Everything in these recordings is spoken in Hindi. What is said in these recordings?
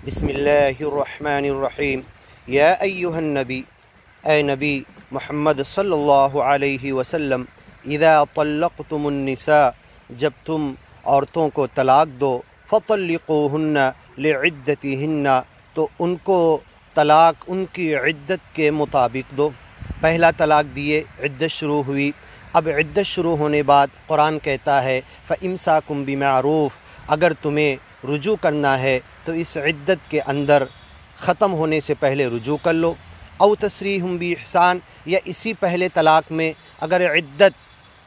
बिस्मिल्लाहिर्रहमानिर्रहीम। या अय्युहन नबी, ए नबी मोहम्मद सल्लल्लाहु अलैहि वसल्लम, इज़ा तल्लक़्तुमुन निसा, जब तुम औरतों को तलाक़ दो, फ़तल्लिक़ूहुन्ना लिइद्दतिहिन्ना, तो उनको तलाक़ उनकी इद्दत के मुताबिक दो। पहला तलाक़ दिए, इद्दत शुरू हुई। अब इद्दत शुरू होने बाद कुरान कहता है फ़इम्साकुम बिमारूफ़, अगर तुम्हें रुजू करना है तो इस इद्दत के अंदर ख़त्म होने से पहले रुजू कर लो। औ तसरीहुम बिइहसान, या इसी पहले तलाक़ में अगर इद्दत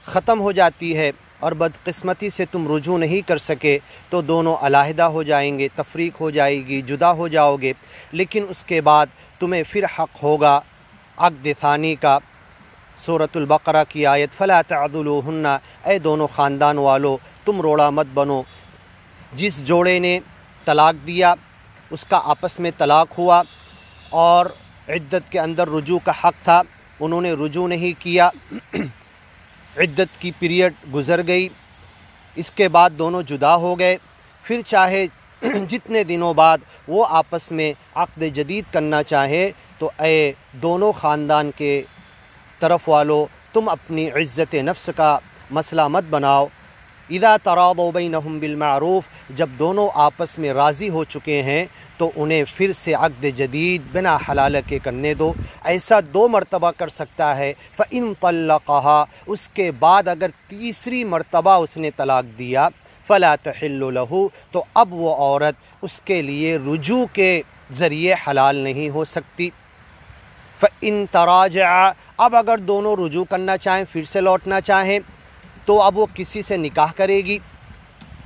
ख़त्म हो जाती है और बदकिस्मती से तुम रुजू नहीं कर सके तो दोनों अलहदा हो जाएंगे, तफरीक हो जाएगी, जुदा हो जाओगे। लेकिन उसके बाद तुम्हें फिर हक़ होगा अक़्द थानी का। सूरतुल बक़रा की आयत, फ़ला तअदुलूहुन्ना, ए दोनों ख़ानदान वालों तुम रोड़ा मत बनो। जिस जोड़े ने तलाक़ दिया उसका आपस में तलाक़ हुआ और इद्दत के अंदर रुजू का हक़ था, उन्होंने रुजू नहीं किया, इद्दत की पीरियड गुज़र गई, इसके बाद दोनों जुदा हो गए। फिर चाहे जितने दिनों बाद वो आपस में अक़्द जदीद करना चाहे तो ए दोनों ख़ानदान के तरफ वालों तुम अपनी इज़्ज़त नफ्स का मसला मत बनाओ। इज़ा तरादौ बैनहुम बिलमारूफ़, जब दोनों आपस में राज़ी हो चुके हैं तो उन्हें फिर से अक़्द जदीद बिना हलाल के करने दो। ऐसा 2 मरतबा कर सकता है। फ़इन तल्लक़हा, उसके बाद अगर तीसरी मरतबा उसने तलाक़ दिया, फ़ला तहिल्लु लहू, तो अब वो औरत उसके लिए रुजू के ज़रिए हलाल नहीं हो सकती। फ़इन तराजा, अब अगर दोनों रुजू करना चाहें, फिर से लौटना चाहें, तो अब वो किसी से निकाह करेगी।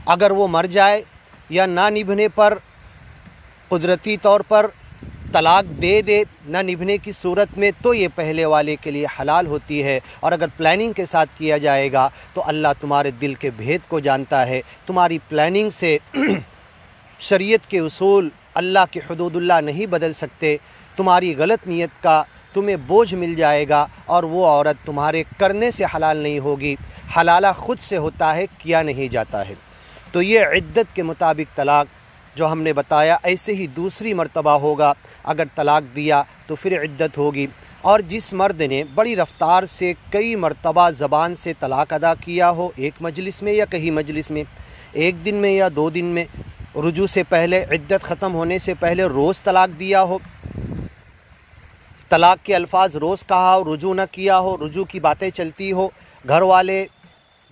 अगर वो मर जाए या ना निभने पर कुदरती तौर पर तलाक़ दे दे, ना निभने की सूरत में, तो ये पहले वाले के लिए हलाल होती है। और अगर प्लानिंग के साथ किया जाएगा तो अल्लाह तुम्हारे दिल के भेद को जानता है। तुम्हारी प्लानिंग से शरीयत के उसूल, अल्लाह की हुदूदुल्लाह नहीं बदल सकते। तुम्हारी गलत नीयत का तुम्हें बोझ मिल जाएगा और वो औरत तुम्हारे करने से हलाल नहीं होगी। हलाला ख़ुद से होता है, किया नहीं जाता है। तो ये इद्दत के मुताबिक तलाक़ जो हमने बताया, ऐसे ही दूसरी मरतबा होगा। अगर तलाक़ दिया तो फिर इद्दत होगी। और जिस मर्द ने बड़ी रफ़्तार से कई मरतबा ज़बान से तलाक़ अदा किया हो, एक मजलिस में या कहीं मजलिस में, एक दिन में या 2 दिन में, रुजू से पहले, इद्दत ख़त्म होने से पहले रोज़ तलाक़ दिया हो, तलाक़ के अल्फाज रोज़ कहा हो, रुजू न किया हो, रुजू की बातें चलती हो, घर वाले,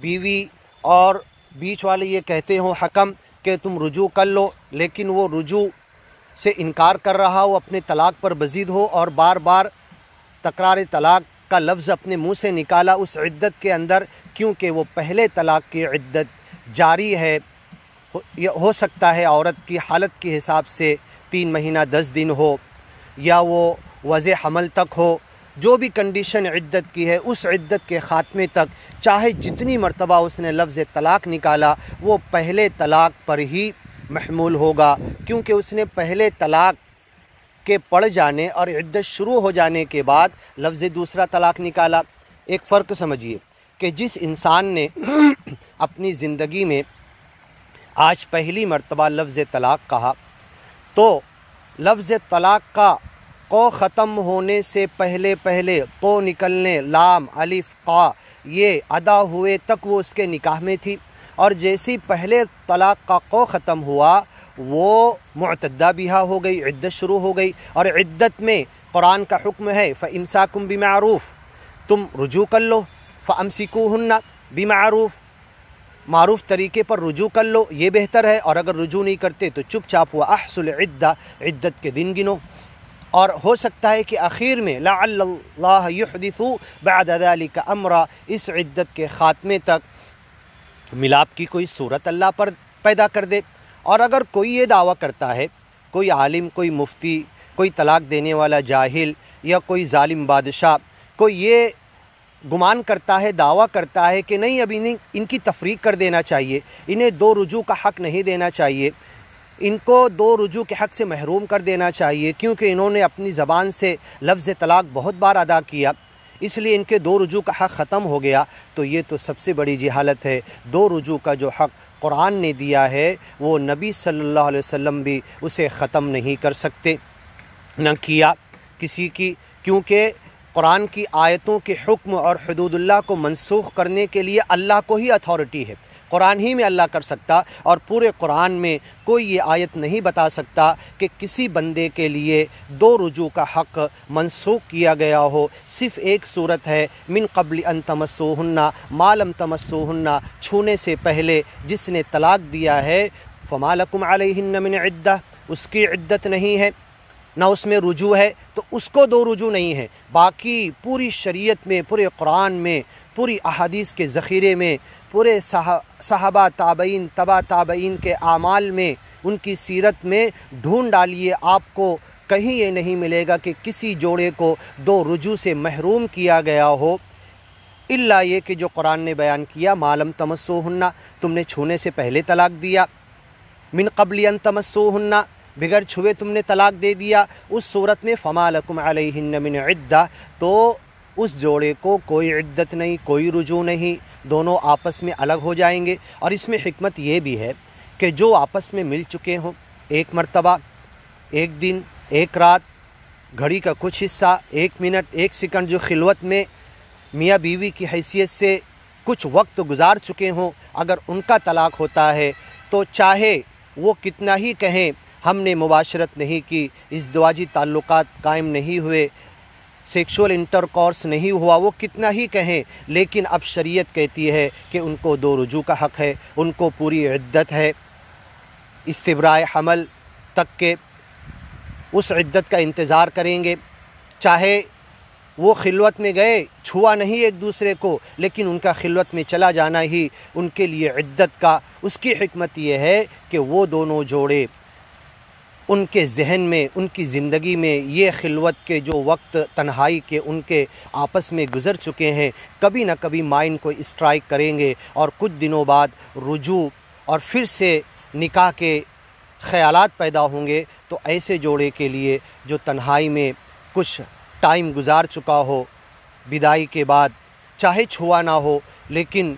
बीवी और बीच वाले ये कहते हो हकम कि तुम रुजू कर लो, लेकिन वो रुजू से इनकार कर रहा हो, अपने तलाक़ पर बज़ीद हो और बार बार तकरार तलाक़ का लफ्ज़ अपने मुँह से निकाला उस इद्दत के अंदर, क्योंकि वो पहले तलाक़ की इद्दत जारी है। हो सकता है औरत की हालत के हिसाब से 3 महीना 10 दिन हो या वो वज़े हमल तक हो, जो भी कंडीशन इद्दत की है, उस इद्दत के ख़ात्मे तक चाहे जितनी मरतबा उसने लफ्ज़ तलाक़ निकाला वो पहले तलाक़ पर ही महमूल होगा, क्योंकि उसने पहले तलाक़ के पड़ जाने और इद्दत शुरू हो जाने के बाद लफ्ज़ दूसरा तलाक़ निकाला। एक फ़र्क समझिए कि जिस इंसान ने अपनी ज़िंदगी में आज पहली मरतबा लफ्ज़ तलाक़ कहा, तो लफ्ज़ तलाक़ का को ख़त्म होने से पहले पहले तो निकलने, लाम अलिफ क़ा ये अदा हुए तक वो उसके निकाह में थी। और जैसे पहले तलाक़ का को ख़त्म हुआ वो मुअतद्दा बिहा हो गई, इद्दत शुरू हो गई। और इद्दत में कुरान का हुक्म है फ़इम्साकुम बिमारूफ़, तुम रुजू कर लो, फ़अम्सिकूहुन्ना बिमारूफ़, मारूफ़ तरीके पर रुजू कर लो, ये बेहतर है। और अगर रुजू नहीं करते तो चुपचाप व अहसुल इद्दा, इद्दत के दिन गिनो। और हो सकता है कि आखिर में लअल्लाह युहदिसु बअद ज़ालिका अम्रा, इस इद्दत के ख़ात्मे तक मिलाप की कोई सूरत अल्लाह पर पैदा कर दे। और अगर कोई ये दावा करता है, कोई आलिम, कोई मुफ्ती, कोई तलाक़ देने वाला जाहिल या कोई जालिम बादशाह, कोई ये गुमान करता है, दावा करता है कि नहीं अभी इनकी तफरीक कर देना चाहिए, इन्हें 2 रुजू का हक़ नहीं देना चाहिए, इनको 2 रुजू के हक़ से महरूम कर देना चाहिए, क्योंकि इन्होंने अपनी ज़बान से लफ्ज़ तलाक़ बहुत बार अदा किया, इसलिए इनके 2 रुजू का हक़ ख़त्म हो गया, तो ये तो सबसे बड़ी जहालत है। 2 रुजू का जो हक़ कुरान ने दिया है वो नबी सल्लल्लाहु अलैहि वसल्लम भी उसे ख़त्म नहीं कर सकते, न किया किसी की, क्योंकि कुरान की आयतों के हुक्म और हुदूदुल्लाह को मनसूख करने के लिए अल्लाह को ही अथॉरिटी है, कुरान ही में अल्लाह कर सकता। और पूरे कुरान में कोई ये आयत नहीं बता सकता कि किसी बंदे के लिए दो रुजू का हक़ मनसूख किया गया हो। सिर्फ़ एक सूरत है, मिन क़ब्ल अन तमस्सूहुन्ना मा लम तमस्सूहुन्ना, छूने से पहले जिसने तलाक़ दिया है, फ़मा लकुम अलैहिन्ना मिन इद्दा, उसकी इद्दत नहीं है, ना उसमें रुजू है, तो उसको दो रुजू नहीं है। बाकी पूरी शरीयत में, पूरे कुरान में, पूरी अहादीस के ज़ख़ीरे में, पूरे सहाबा ताबईन तबा ताबईन के आमाल में, उनकी सीरत में ढूंढ डालिए, आपको कहीं ये नहीं मिलेगा कि किसी जोड़े को दो रुजू से महरूम किया गया हो, इल्ला ये कि जो कुरान ने बयान किया, मालम तमस्सूहुन्ना, तुमने छूने से पहले तलाक़ दिया, मिन क़ब्ल अन तमस्सूहुन्ना, बिगर छुए तुमने तलाक़ दे दिया, उस सूरत में फ़मा लकुम अलैहिन्ना मिन इद्दा, तो उस जोड़े को कोई इद्दत नहीं, कोई रुजू नहीं, दोनों आपस में अलग हो जाएंगे। और इसमें हिकमत ये भी है कि जो आपस में मिल चुके हों, एक मर्तबा, एक दिन, एक रात, घड़ी का कुछ हिस्सा, एक मिनट, एक सेकंड, जो खिलवत में मियाँ बीवी की हैसियत से कुछ वक्त गुजार चुके हों, अगर उनका तलाक़ होता है तो चाहे वो कितना ही कहें हमने मुबाशरत नहीं की, इज़्दिवाजी ताल्लुकात कायम नहीं हुए, सेक्सुअल इंटरकॉर्स नहीं हुआ, वो कितना ही कहें, लेकिन अब शरीयत कहती है कि उनको दो रुजू का हक़ है, उनको पूरी इद्दत है, इस्तिब्राए हमल तक के उस इद्दत का इंतज़ार करेंगे। चाहे वो खिलवत में गए, छुआ नहीं एक दूसरे को, लेकिन उनका खिलवत में चला जाना ही उनके लिए इद्दत का, उसकी हिकमत ये है कि वो दोनों जोड़े उनके जहन में, उनकी ज़िंदगी में ये खिलवत के जो वक्त तन्हाई के उनके आपस में गुज़र चुके हैं, कभी ना कभी माइंड को स्ट्राइक करेंगे और कुछ दिनों बाद रुजू और फिर से निकाह के ख़यालात पैदा होंगे। तो ऐसे जोड़े के लिए जो तन्हाई में कुछ टाइम गुज़ार चुका हो, विदाई के बाद चाहे छुआ ना हो, लेकिन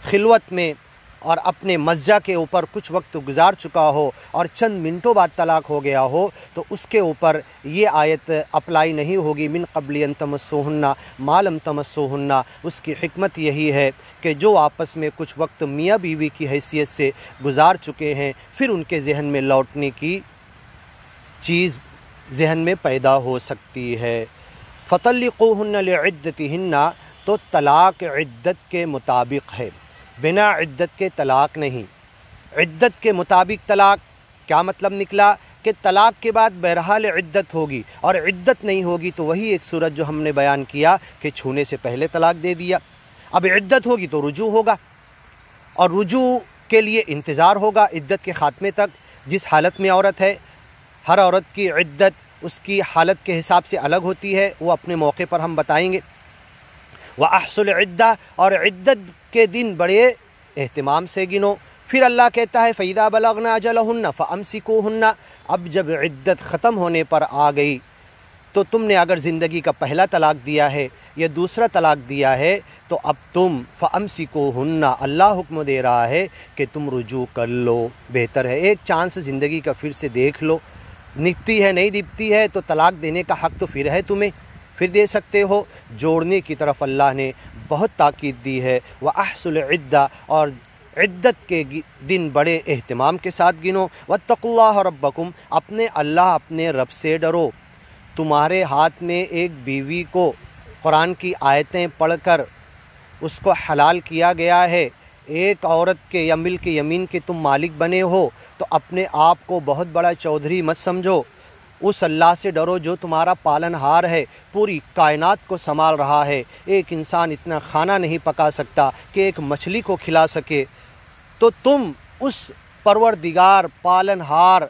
खिलवत में और अपने मज़्जा के ऊपर कुछ वक्त गुज़ार चुका हो और चंद मिनटों बाद तलाक़ हो गया हो, तो उसके ऊपर ये आयत अप्लाई नहीं होगी, मिन क़ब्ल अन तमस्सूहुन्ना मा लम तमस्सूहुन्ना। उसकी हिकमत यही है कि जो आपस में कुछ वक्त मियाँ बीवी की हैसियत से गुज़ार चुके हैं, फिर उनके जहन में लौटने की चीज़ जहन में पैदा हो सकती है। फ़तल्लिक़ूहुन्ना लिइद्दतिहिन्ना, तो तलाक़ इद्दत के मुताबिक है, बिना इद्दत के तलाक़ नहीं। इद्दत के मुताबिक तलाक़ क्या मतलब निकला कि तलाक़ के बाद बहरहाल इद्दत होगी, और इद्दत नहीं होगी तो वही एक सूरत जो हमने बयान किया कि छूने से पहले तलाक़ दे दिया। अब इद्दत होगी तो रुजू होगा, और रुजू के लिए इंतज़ार होगा इद्दत के ख़ात्मे तक। जिस हालत में औरत है, हर औरत की इद्दत उसकी हालत के हिसाब से अलग होती है, वो अपने मौके पर हम बताएँगे। व अहसुल इद्दा, और इद्दत के दिन बड़े एहतिमाम से गिनो। फिर अल्लाह कहता है फ़इदा बलगना अजलहुन्ना फ़अम्सिकूहुन्ना, अब जब इद्दत ख़त्म होने पर आ गई, तो तुमने अगर ज़िंदगी का पहला तलाक़ दिया है या दूसरा तलाक़ दिया है, तो अब तुम फ़अम्सिकूहुन्ना, अल्लाह हुक्म दे रहा है कि तुम रुजू कर लो, बेहतर है, एक चांस ज़िंदगी का फिर से देख लो, निकती है नहीं दिखती है तो तलाक़ देने का हक़ तो फिर है तुम्हें, फिर दे सकते हो। जोड़ने की तरफ अल्लाह ने बहुत ताकीद दी है। व अहसुल इद्दा, और इद्दत के दिन बड़े एहतिमाम के साथ गिनो। वत्तकुल्लाह रब्बकुम, अपने अल्लाह अपने रब से डरो। तुम्हारे हाथ में एक बीवी को कुरान की आयतें पढ़कर उसको हलाल किया गया है, एक औरत के या मिल के यमीन के तुम मालिक बने हो, तो अपने आप को बहुत बड़ा चौधरी मत समझो। उस अल्लाह से डरो जो तुम्हारा पालनहार है, पूरी कायनात को संभाल रहा है। एक इंसान इतना खाना नहीं पका सकता कि एक मछली को खिला सके, तो तुम उस परवरदिगार, पालनहार,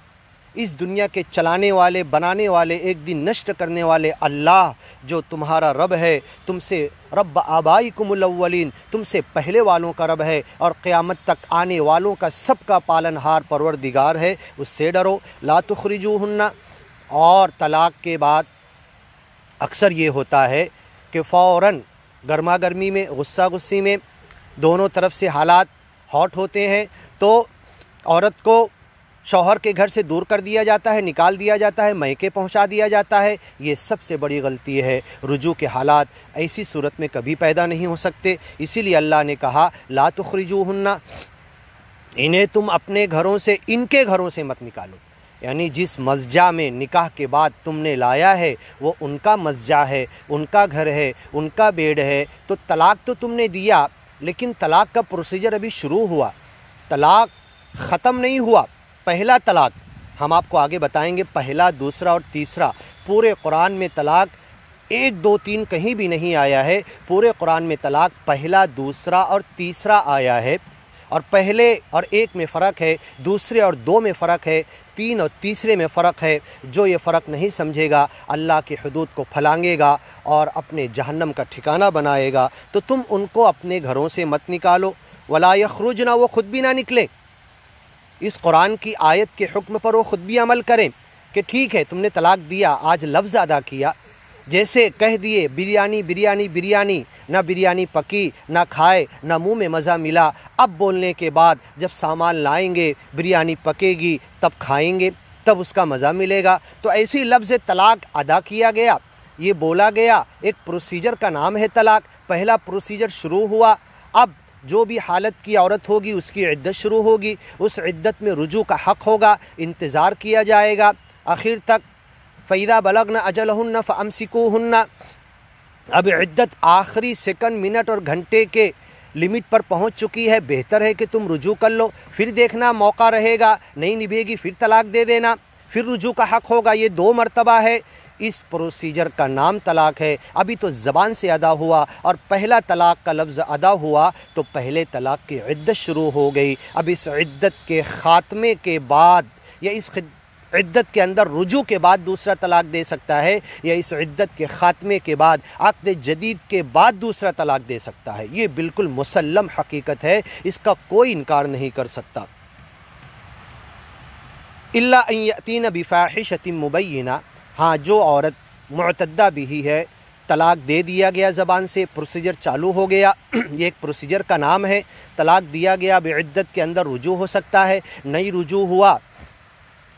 इस दुनिया के चलाने वाले, बनाने वाले, एक दिन नष्ट करने वाले अल्लाह जो तुम्हारा रब है, तुमसे रब आबाइकुमुल अव्वलीन, तुमसे पहले वालों का रब है और क़यामत तक आने वालों का सबका पालनहार परवरदिगार है, उससे डरो। ला तुखरिजूहुन्ना, और तलाक़ के बाद अक्सर ये होता है कि फ़ौरन गर्मा गर्मी में, गुस्सा गुस्सी में, दोनों तरफ से हालात हॉट होते हैं तो औरत को शौहर के घर से दूर कर दिया जाता है, निकाल दिया जाता है, मैके पहुंचा दिया जाता है। ये सबसे बड़ी गलती है। रुजू के हालात ऐसी सूरत में कभी पैदा नहीं हो सकते। इसीलिए अल्लाह ने कहा ला तुखरिजूहुन्ना, इन्हें तुम अपने घरों से, इनके घरों से मत निकालो। यानी जिस मस्जा में निकाह के बाद तुमने लाया है वो उनका मस्जा है, उनका घर है, उनका बेड है। तो तलाक तो तुमने दिया, लेकिन तलाक का प्रोसीजर अभी शुरू हुआ, तलाक ख़त्म नहीं हुआ। पहला तलाक हम आपको आगे बताएंगे, पहला, दूसरा और तीसरा। पूरे कुरान में तलाक 1, 2, 3 कहीं भी नहीं आया है। पूरे कुरान में तलाक पहला, दूसरा और तीसरा आया है। और पहले और 1 में फ़र्क है, दूसरे और 2 में फ़र्क है, 3 और तीसरे में फ़र्क है। जो ये फ़र्क नहीं समझेगा अल्लाह की हुदूद को फलांगेगा और अपने जहन्नम का ठिकाना बनाएगा। तो तुम उनको अपने घरों से मत निकालो। वला यखरुजना, वो ख़ुद भी ना निकलें। इस कुरान की आयत के हुक्म पर वो ख़ुद भी अमल करें कि ठीक है तुमने तलाक दिया, आज लफ्ज़ अदा किया, जैसे कह दिए बिरयानी बिरयानी बिरयानी, ना बिरयानी पकी, ना खाए, ना मुंह में मज़ा मिला। अब बोलने के बाद जब सामान लाएंगे, बिरयानी पकेगी, तब खाएंगे, तब उसका मज़ा मिलेगा। तो ऐसी लफ्ज़ तलाक अदा किया गया, ये बोला गया। एक प्रोसीजर का नाम है तलाक। पहला प्रोसीजर शुरू हुआ। अब जो भी हालत की औरत होगी उसकी इद्दत शुरू होगी। उस इद्दत में रुजू का हक़ होगा, इंतज़ार किया जाएगा आखिर तक। फ़ैदा बलगना अजलहुन्ना फ़अमसिकूहुन्ना। अब इद्दत आखिरी सेकंड, मिनट और घंटे के लिमिट पर पहुंच चुकी है। बेहतर है कि तुम रुजू कर लो, फिर देखना मौका रहेगा, नहीं निभेगी फिर तलाक दे देना, फिर रुजू का हक़ होगा। ये 2 मरतबा है। इस प्रोसीजर का नाम तलाक है। अभी तो ज़बान से अदा हुआ और पहला तलाक का लफ्ज़ अदा हुआ तो पहले तलाक की इद्दत शुरू हो गई। अब इस इद्दत के ख़ात्मे के बाद या इस इद्दत के अंदर रुजू के बाद दूसरा तलाक दे सकता है, या इस इद्दत के ख़ात्मे के बाद, अक़्द जदीद के बाद दूसरा तलाक दे सकता है। ये बिल्कुल मुसल्लम हकीकत है, इसका कोई इनकार नहीं कर सकता। इल्ला अन यअतीना बिफ़ाहिशतिन मुबय्यिना, हाँ जो औरत मुअतद्दा भी है, तलाक दे दिया गया, ज़बान से प्रोसीजर चालू हो गया। ये एक प्रोसीजर का नाम है। तलाक दिया गया, बेइद्दत के अंदर रुजू हो सकता है, नहीं रुजू हुआ,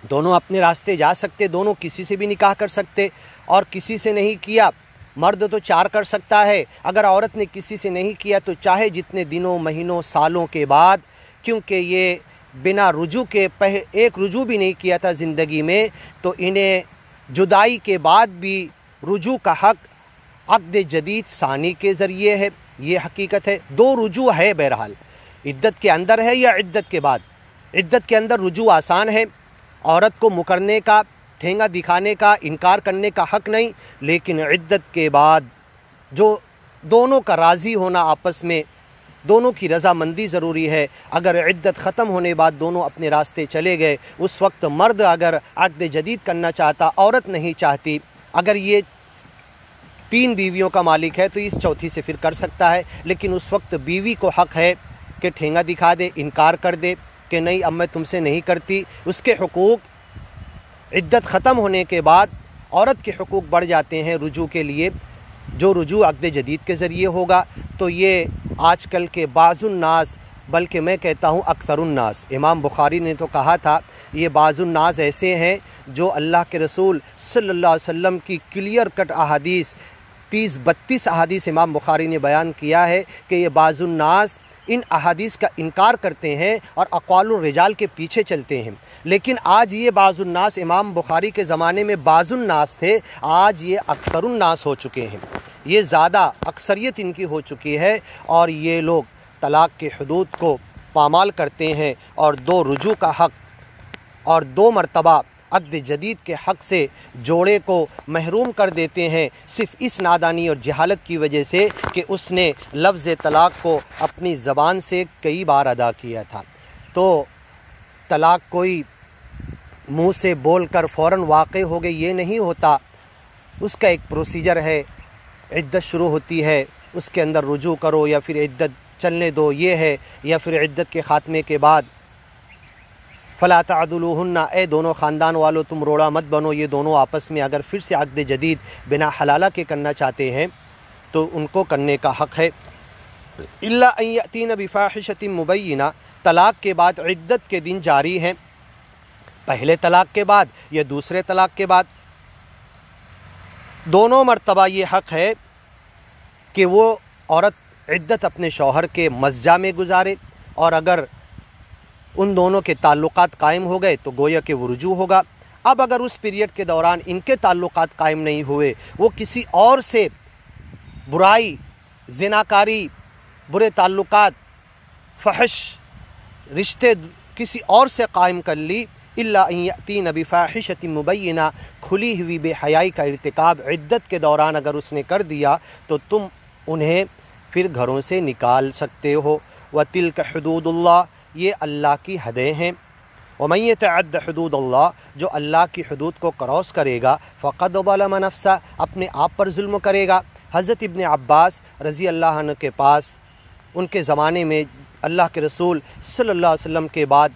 दोनों अपने रास्ते जा सकते, दोनों किसी से भी निकाह कर सकते। और किसी से नहीं किया, मर्द तो 4 कर सकता है, अगर औरत ने किसी से नहीं किया तो चाहे जितने दिनों, महीनों, सालों के बाद, क्योंकि ये बिना रुजू के एक रुजू भी नहीं किया था ज़िंदगी में, तो इन्हें जुदाई के बाद भी रुजू का हक़ अक़्द जदीद सानी के ज़रिए है। ये हकीकत है। 2 रुजू है बहरहाल, इद्दत के अंदर है या इद्दत के बाद। इद्दत के अंदर रुजू आसान है, औरत को मुकरने का, ठेंगा दिखाने का, इनकार करने का हक़ नहीं। लेकिन इद्दत के बाद जो दोनों का राज़ी होना, आपस में दोनों की रज़ामंदी ज़रूरी है। अगर इद्दत ख़त्म होने बाद दोनों अपने रास्ते चले गए, उस वक्त मर्द अगर अक़्द जदीद करना चाहता, औरत नहीं चाहती, अगर ये 3 बीवियों का मालिक है तो इस चौथी से फिर कर सकता है। लेकिन उस वक्त बीवी को हक़ है कि ठेंगा दिखा दे, इनकार कर दे कि नहीं अब मैं तुमसे नहीं करती। उसके हुकूक इद्दत ख़त्म होने के बाद औरत के हुकूक बढ़ जाते हैं रुजू के लिए, जो रुजू अक़्द जदीद के ज़रिए होगा। तो ये आजकल के बाज़ुन्नास, बल्कि मैं कहता हूँ अक्सरुन्नास, इमाम बुखारी ने तो कहा था ये बाज़ुन्नास ऐसे हैं जो अल्लाह के रसूल सल्लल्लाहु अलैहि वसल्लम की क्लियर कट अहादीस, 30-32 अहादीस इमाम बुखारी ने बयान किया है कि ये बाज़ुन्नास इन अहादीस का इनकार करते हैं और अक़वालुर रिजाल के पीछे चलते हैं। लेकिन आज ये बाज़ुन्नास, इमाम बुखारी के ज़माने में बाज़ुन्नास थे, आज ये अक्सरुन्नास हो चुके हैं। ये ज़्यादा अक्सरियत इनकी हो चुकी है और ये लोग तलाक़ के हुदूद को पामाल करते हैं और 2 रुजू का हक़ और 2 मरतबा अक़्द जदीद के हक़ से जोड़े को महरूम कर देते हैं, सिर्फ़ इस नादानी और जहालत की वजह से कि उसने लफ्ज़ तलाक़ को अपनी ज़बान से कई बार अदा किया था। तो तलाक़ कोई मुँह से बोल कर फ़ौरन वाक़े हो गई, ये नहीं होता। उसका एक प्रोसीजर है। इद्दत शुरू होती है, उसके अंदर रुजू करो या फिर इद्दत चलने दो, ये है। या फिर इद्दत के ख़ात्मे के बाद फ़ला तअदुलूहुन्ना, ए दोनों ख़ानदान वालों तुम रोड़ा मत बनो। ये दोनों आपस में अगर फिर से अक़्द जदीद बिना हलाला के करना चाहते हैं तो उनको करने का हक़ है। इल्ला अन यअतीना बिफाहिशतिन मुबय्यिना, तलाक़ के बाद इद्दत के दिन जारी हैं, पहले तलाक़ के बाद या दूसरे तलाक़ के बाद। दोनों मर्तबा ये हक़ है कि वो औरत इद्दत अपने शौहर के मस्जा में गुजारे, और अगर उन दोनों के ताल्लुकात कायम हो गए तो गोया कि वो रुजू होगा। अब अगर उस पीरियड के दौरान इनके ताल्लुकात कायम नहीं हुए, वो किसी और से बुराई, ज़िनाकारी, बुरे ताल्लुकात, फहश रिश्ते किसी और से कायम कर ली, इल्ला अन यअतीना बिफाहिशतिन मुबय्यिना, खुली हुई बेहयाई का इर्तिकाब इद्दत के दौरान अगर उसने कर दिया तो तुम उन्हें फिर घरों से निकाल सकते हो। व तिल्क हुदूदुल्लाह, ये अल्लाह की हदें हैं। व मन यतअद्द हुदूदल्लाह, जो अल्लाह की हदूद को क्रॉस करेगा, फ़क़द ज़लम नफ़्सा, अपने आप पर जुल्म करेगा। हज़रत इब्न अब्बास रज़ी अल्लाह अन्हु के पास उनके ज़माने में अल्लाह के रसूल सल्लल्लाहु अलैहि वसल्लम के बाद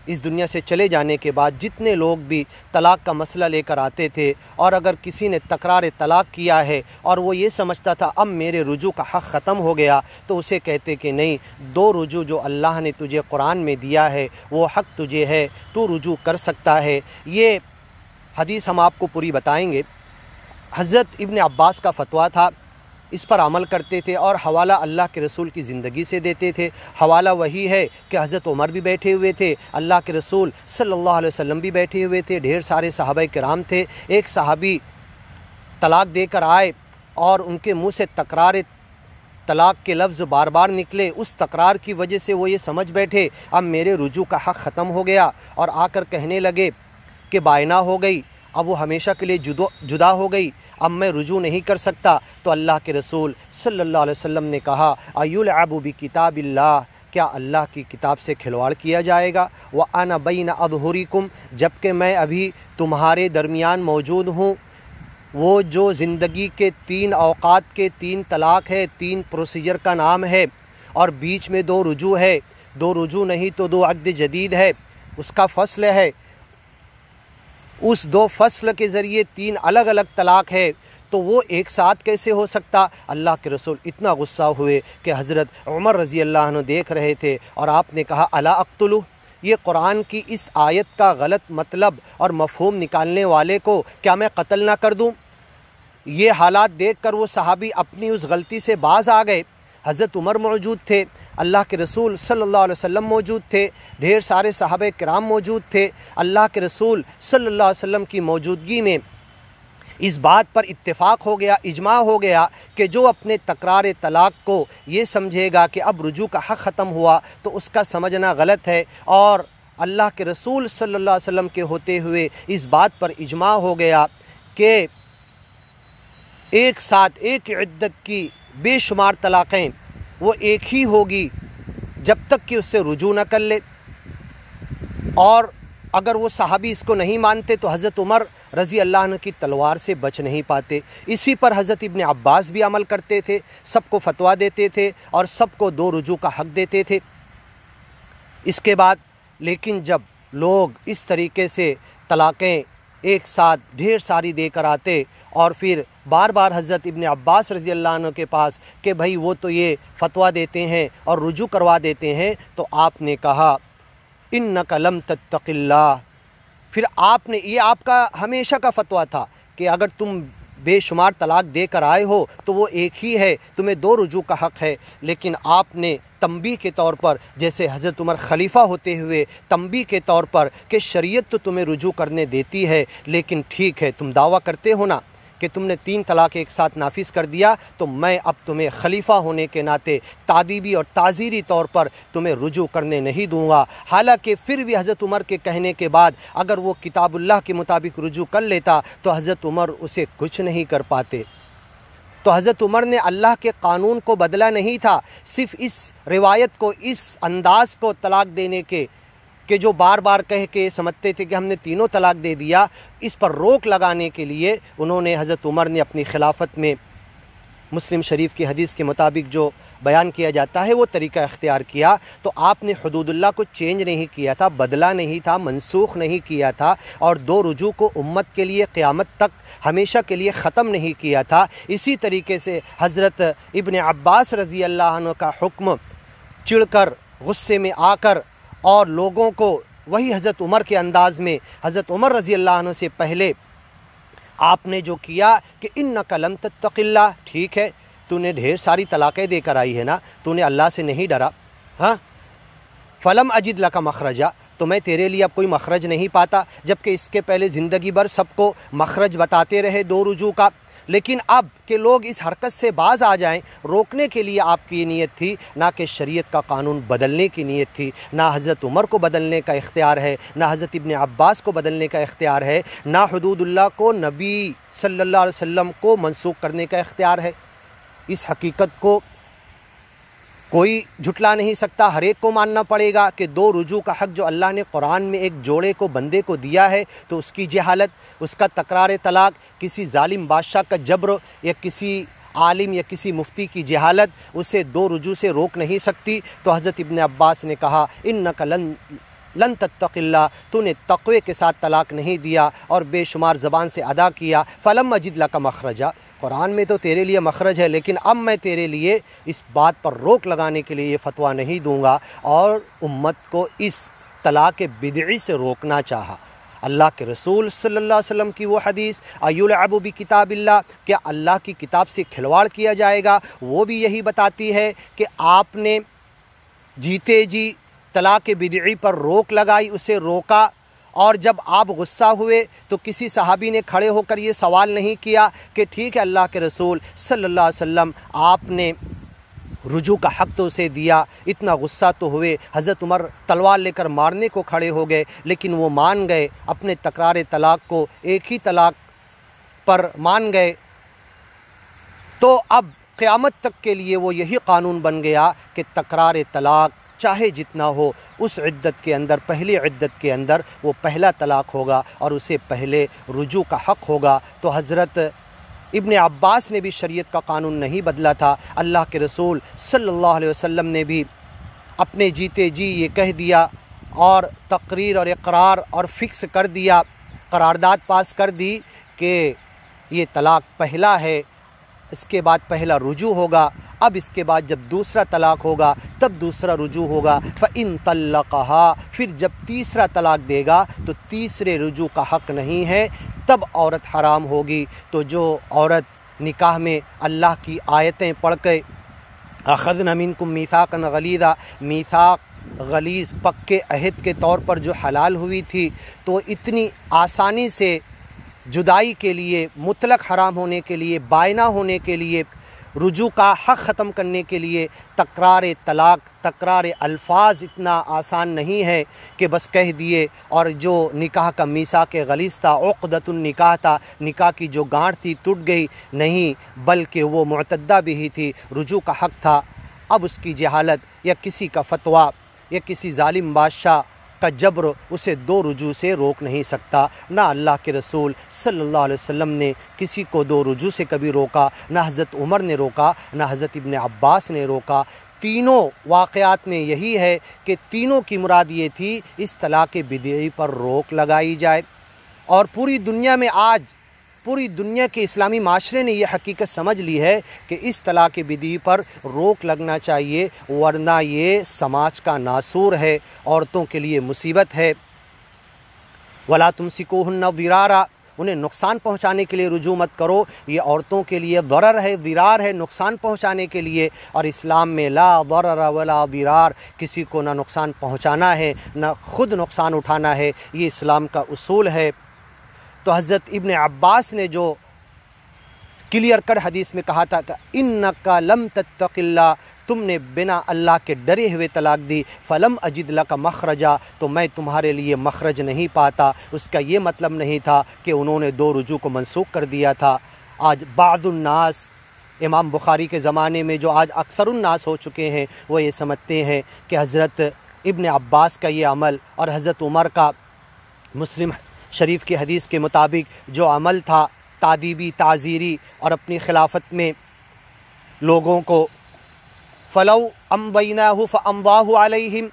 इस दुनिया से चले जाने के बाद जितने लोग भी तलाक़ का मसला लेकर आते थे, और अगर किसी ने तकरार तलाक़ किया है और वो ये समझता था अब मेरे रुजू का हक़ ख़त्म हो गया, तो उसे कहते कि नहीं, दो रुजू जो अल्लाह ने तुझे कुरान में दिया है वो हक़ तुझे है, तू रुजू कर सकता है। ये हदीस हम आपको पूरी बताएंगे। हज़रत इब्न अब्बास का फ़तवा था, इस पर अमल करते थे और हवाला अल्लाह के रसूल की ज़िंदगी से देते थे। हवाला वही है कि हज़रत उमर भी बैठे हुए थे, अल्लाह के रसूल सल्लल्लाहु अलैहि वसल्लम भी बैठे हुए थे, ढेर सारे सहाबाए किराम थे। एक सहाबी तलाक़ देकर आए और उनके मुँह से तकरार तलाक़ के लफ्ज़ बार बार निकले। उस तकरार की वजह से वो ये समझ बैठे अब मेरे रुजू का हक़ ख़त्म हो गया, और आकर कहने लगे कि बायना हो गई, अब वो हमेशा के लिए जुदा हो गई, अब मैं रुजू नहीं कर सकता। तो अल्लाह के रसूल सल्लल्लाहु अलैहि वसल्लम ने कहा, अयुलअबु बिकिताबिल्लाह, क्या अल्लाह की किताब से खिलवाड़ किया जाएगा? व अना बैन अज़हुरिकुम, जबकि मैं अभी तुम्हारे दरमियान मौजूद हूँ। वो जो ज़िंदगी के 3 औक़ात के 3 तलाक़ है, 3 प्रोसीजर का नाम है, और बीच में 2 रुजू है, 2 रुजू नहीं तो 2 अक़्द जदीद है, उसका फ़स्ल है। उस 2 फ़स्ल के ज़रिए 3 अलग अलग तलाक़ है, तो वो एक साथ कैसे हो सकता? अल्लाह के रसूल इतना गुस्सा हुए कि हज़रत उमर रज़ी अल्लाह अन्हु देख रहे थे, और आपने कहा अला अक़्तुलु, ये कुरान की इस आयत का गलत मतलब और मफ़हूम निकालने वाले को क्या मैं कत्ल ना कर दूँ? ये हालात देख कर वो सहाबी अपनी उस गलती से बाज़ आ गए। हज़रत उमर मौजूद थे, अल्लाह के रसूल सल्लल्लाहु अलैहि वसल्लम मौजूद थे, ढेर सारे सहाबे किराम मौजूद थे। अल्लाह के रसूल सल्लल्लाहु अलैहि वसल्लम की मौजूदगी में इस बात पर इत्तेफाक हो गया, इजमा हो गया कि जो अपने तकरार तलाक़ को ये समझेगा कि अब रुजू का हक़ ख़त्म हुआ, तो उसका समझना गलत है। और अल्लाह के रसूल सल्लल्लाहु अलैहि वसल्लम के होते हुए इस बात पर इजमा हो गया कि एक साथ एक इद्दत की बेशुमार तलाक़ें वो एक ही होगी जब तक कि उससे रुजू न कर ले। और अगर वो सहाबी इसको नहीं मानते तो हज़रत उमर रज़ी अल्लाह अन्हु की तलवार से बच नहीं पाते। इसी पर हज़रत इब्न अब्बास भी अमल करते थे, सबको फतवा देते थे और सबको 2 रुजू का हक़ देते थे। इसके बाद लेकिन जब लोग इस तरीके से तलाक़ें एक साथ ढेर सारी देकर आते और फिर बार बार हज़रत इब्न अब्बास रज़ी अल्लाह अन्हु के पास कि भाई वो तो ये फतवा देते हैं और रुजू करवा देते हैं, तो आपने कहा इन्नका लम तत्तक़िल्लाह। फिर आपने, ये आपका हमेशा का फतवा था कि अगर तुम बेशुमार तलाक़ देकर आए हो तो वो एक ही है, तुम्हें 2 रुजू का हक़ है। लेकिन आपने तंबीह के तौर पर, जैसे हज़रत उमर खलीफा होते हुए तंबीह के तौर पर कि शरीयत तो तुम्हें रुजू करने देती है, लेकिन ठीक है तुम दावा करते हो ना कि तुमने 3 तलाक़ एक साथ नाफिज कर दिया, तो मैं अब तुम्हें खलीफा होने के नाते तादीबी और ताज़ीरी तौर पर तुम्हें रुजू करने नहीं दूँगा। हालांकि फिर भी हज़रत उमर के कहने के बाद अगर वो किताबुल्लाह के मुताबिक रुजू कर लेता तो हज़रत उमर उसे कुछ नहीं कर पाते। तो हज़रत उमर ने अल्लाह के कानून को बदला नहीं था, सिर्फ़ इस रिवायत को, इस अंदाज़ को तलाक़ देने के जो बार बार कह के समझते थे कि हमने 3 तलाक़ दे दिया, इस पर रोक लगाने के लिए उन्होंने, हज़रत उमर ने अपनी खिलाफत में मुस्लिम शरीफ की हदीस के मुताबिक जो बयान किया जाता है वो तरीका इख्तियार किया, तो आपने हुदूदुल्लाह को चेंज नहीं किया था, बदला नहीं था, मनसूख नहीं किया था, और दो रुजू को उम्मत के लिए क़यामत तक हमेशा के लिए ख़त्म नहीं किया था। इसी तरीके से हज़रत इब्न अब्बास रज़ी अल्लाह अन्हु का हुक्म चिढ़कर, गुस्से में आकर और लोगों को वही हज़रत उमर के अंदाज़ में, हज़रत उमर रज़ी अल्लाह अन्हु से पहले आपने जो किया कि इन्नका लम तत्तक़िल्लाह, ठीक है तूने ढेर सारी तलाक़ें देकर आई है ना, तूने अल्लाह से नहीं डरा, हाँ, फ़लम अजिद लका मखरजा, तो मैं तेरे लिए अब कोई मखरज नहीं पाता, जबकि इसके पहले ज़िंदगी भर सबको मखरज बताते रहे दो रुजू का। लेकिन अब के लोग इस हरकत से बाज़ आ जाएं, रोकने के लिए आपकी नीयत थी, ना कि शरीयत का कानून बदलने की नीयत थी। ना हज़रत उमर को बदलने का इख्तियार है, ना हज़रत इब्न अब्बास को बदलने का इख्तियार है, ना हुदूदुल्लाह को नबी सल्लल्लाहु अलैहि वसल्लम को मनसूख करने का इख्तियार है। इस हकीकत को कोई झुटला नहीं सकता, हर एक को मानना पड़ेगा कि दो रुजू का हक़ जो अल्लाह ने कुरान में एक जोड़े को, बंदे को दिया है, तो उसकी जहालत, उसका तकरार तलाक, किसी जालिम बादशाह का जबर या किसी आलिम या किसी मुफ्ती की जहालत उसे दो रुजू से रोक नहीं सकती। तो हज़रत इब्न अब्बास ने कहा इन्नका लन तत्तक़िल्लाह, तूने तक़वे के साथ तलाक नहीं दिया और बेशुमार ज़बान से अदा किया। फ़लम अजिद लका मखरजा, कुरान में तो तेरे लिए मखरज है, लेकिन अब मैं तेरे लिए इस बात पर रोक लगाने के लिए ये फ़तवा नहीं दूँगा। और उम्मत को इस तलाक़ बिदई से रोकना चाहा। अल्लाह के रसूल सल्लल्लाहु अलैहि वसल्लम की वो हदीस अयुलअबु बि किताबिल्लाह, क्या अल्लाह की किताब से खिलवाड़ किया जाएगा, वो भी यही बताती है कि आपने जीते जी तलाक़ बिदई पर रोक लगाई, उसे रोका। और जब आप गुस्सा हुए तो किसी सहाबी ने खड़े होकर ये सवाल नहीं किया कि ठीक है अल्लाह के रसूल सल्लल्लाहु अलैहि वसल्लम आपने रुजू का हक़ तो उसे दिया, इतना गुस्सा तो हुए, हज़रत उमर तलवार लेकर मारने को खड़े हो गए, लेकिन वो मान गए, अपने तकरार तलाक़ को एक ही तलाक़ पर मान गए। तो अब क़यामत तक के लिए वो यही कानून बन गया कि तकरार तलाक़ चाहे जितना हो, उस इद्दत के अंदर, पहली इद्दत के अंदर वो पहला तलाक़ होगा और उसे पहले रुजू का हक़ होगा। तो हज़रत इब्न अब्बास ने भी शरीयत का कानून नहीं बदला था। अल्लाह के रसूल सल्लल्लाहु अलैहि वसल्लम ने भी अपने जीते जी ये कह दिया और तकरीर और इकरार और फ़िक्स कर दिया, करारदाद पास कर दी कि ये तलाक़ पहला है, इसके बाद पहला रुजू होगा, अब इसके बाद जब दूसरा तलाक़ होगा तब दूसरा रुजू होगा। फ़इन तल्लक़हा, फिर जब तीसरा तलाक़ देगा तो तीसरे रुजू का हक़ नहीं है, तब औरत हराम होगी। तो जो औरत निकाह में अल्लाह की आयतें पढ़ के अख़ज़ना मिनकुम मीसाक़न गलीज़ा, मीसाक़ गलीज़ पक्के अहद के तौर पर जो हलाल हुई थी, तो इतनी आसानी से जुदाई के लिए, मुतलक हराम होने के लिए, बायना होने के लिए, रुजू का हक़ ख़त्म करने के लिए तकरार तलाक़, तकरार अल्फाज इतना आसान नहीं है कि बस कह दिए। और जो निकाह का मीसाक़ गलीज़ था, उक़दतुन निकाह था, निकाह की जो गांठ थी टूट गई, नहीं, बल्कि वो मुअतद्दा भी ही थी, रुजू का हक़ था। अब उसकी जहालत या किसी का फतवा या किसी जालिम बादशाह का जबर उसे दो रुजू से रोक नहीं सकता। ना अल्लाह के रसूल सल्लल्लाहु अलैहि वसल्लम ने किसी को दो रुजू से कभी रोका, ना हज़रत उमर ने रोका, ना हज़रत इब्न अब्बास ने रोका। तीनों वाक़यात में यही है कि तीनों की मुराद ये थी इस तलाक़ बिदई पर रोक लगाई जाए। और पूरी दुनिया में आज, पूरी दुनिया के इस्लामी माशरे ने यह हकीकत समझ ली है कि इस तलाक़ बिदई पर रोक लगना चाहिए, वरना ये समाज का नासूर है, औरतों के लिए मुसीबत है। वला तुमसिकूहुन्ना दिरारा, उन्हें नुकसान पहुँचाने के लिए रुजू मत करो, ये औरतों के लिए दरर है, दिरार है, नुकसान पहुँचाने के लिए। और इस्लाम में ला दरर वला दिरार, किसी को ना नुकसान पहुँचाना है ना ख़ुद नुकसान उठाना है, ये इस्लाम का उसूल है। तो हज़रत इब्न अब्बास ने जो क्लियर कट हदीस में कहा था कि इन्नका लम तत्तक़िल्लाह, तुमने बिना अल्लाह के डरे हुए तलाक़ दी, फ़लम अजिद लका मखरजा, तो मैं तुम्हारे लिए मखरज नहीं पाता। उसका ये मतलब नहीं था कि उन्होंने दो रुजू को मनसूख कर दिया था। आज बादुन्नास, इमाम बुखारी के ज़माने में जो आज अक्सरुन्नास हो चुके हैं, वो ये समझते हैं कि हज़रत इब्न अब्बास का ये अमल और हज़रत उमर का मुस्लिम शरीफ की हदीस के मुताबिक जो अमल था तादीबी, ताज़ीरी, और अपनी खिलाफत में लोगों को। फ़लौ अम्बैनाहु फ़अम्दाहु अलैहिम,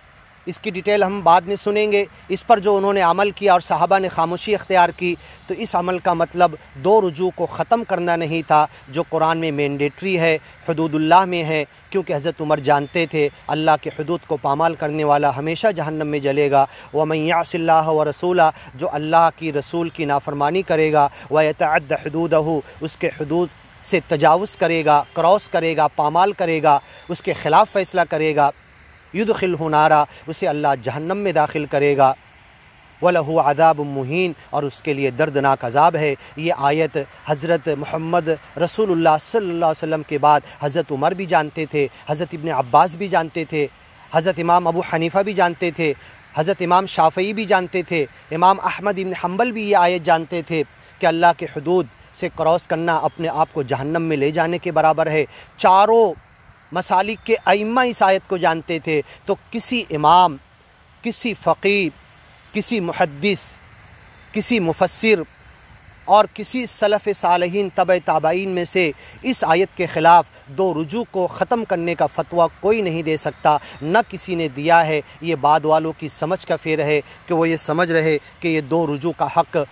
इसकी डिटेल हम बाद में सुनेंगे। इस पर जो उन्होंने अमल किया और सहाबा ने खामोशी इख्तियार की, तो इस अमल का मतलब दो रुजू को ख़त्म करना नहीं था, जो कुरान में मैंडेटरी है, हुदूदुल्लाह में है। क्योंकि हज़रत उमर जानते थे अल्लाह के हुदूद को पामाल करने वाला हमेशा जहन्नम में जलेगा। व मन यासिल्लाह व रसूला, जो अल्लाह की रसूल की नाफरमानी करेगा, व यतअद्द हुदूदहु, उसके हुदूद से तजावुज़ करेगा, क्रॉस करेगा, पामाल करेगा, उसके ख़िलाफ़ फ़ैसला करेगा, युदखिलहु नारा, उसे अल्लाह जहन्नम में दाखिल करेगा। वलहु अज़ाबुम मुहीन, और उसके लिए दर्दनाक अज़ाब है। ये आयत हज़रत मोहम्मद रसूलुल्लाह सल्लल्लाहु अलैहि वसल्लम के बाद हज़रत उमर भी जानते थे, हज़रत इब्न अब्बास भी जानते थे, हज़रत इमाम अबू हनीफ़ा भी जानते थे, हज़रत इमाम शाफ़ई भी जानते थे, इमाम अहमद इब्न हम्बल भी ये आयत जानते थे कि अल्लाह के हुदूद से क्रॉस करना अपने आप को जहन्नम में ले जाने के बराबर है। चारों मसालिक के अइम्मा इस आयत को जानते थे। तो किसी इमाम, किसी फ़क़ीह, किसी मुहद्दिस, किसी मुफस्सिर और किसी सलफ़ सालिहीन तबे ताबईन में से इस आयत के ख़िलाफ़ दो रुजू को ख़त्म करने का फ़तवा कोई नहीं दे सकता, न किसी ने दिया है। ये बाद वालों की समझ का फेर है कि वो ये समझ रहे कि ये दो रुजू का हक़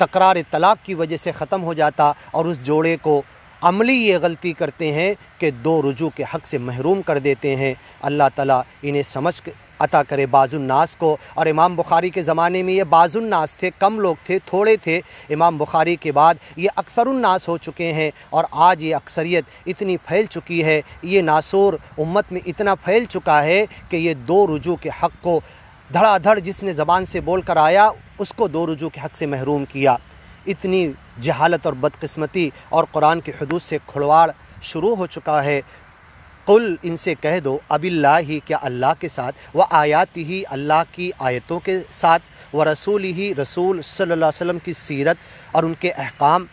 तकरार तलाक़ की वजह से ख़त्म हो जाता, और उस जोड़े को अमली ये गलती करते हैं कि दो रुजू के हक़ से महरूम कर देते हैं। अल्लाह ताला इन्हें समझ अता करे बाजुन्नास को। और इमाम बुखारी के ज़माने में ये बाजुन्नास थे, कम लोग थे, थोड़े थे। इमाम बुखारी के बाद ये अक्सरुन्नास हो चुके हैं, और आज ये अक्सरियत इतनी फैल चुकी है, ये नासूर उम्मत में इतना फैल चुका है कि ये दो रुजू के हक़ को धड़ाधड़ जिसने ज़बान से बोल कर आया उसको दो रुजू के हक़ से महरूम किया। इतनी जहालत और बदकिस्मती और कुरान के हुदूद से खुलवाड़ शुरू हो चुका है। कुल, इनसे कह दो, अबिल्लाही, क्या अल्लाह के साथ, व आयाती ही, अल्लाह की आयतों के साथ, व रसूली ही, रसूल सल्लल्लाहु अलैहि वसल्लम की सीरत और उनके अहकाम,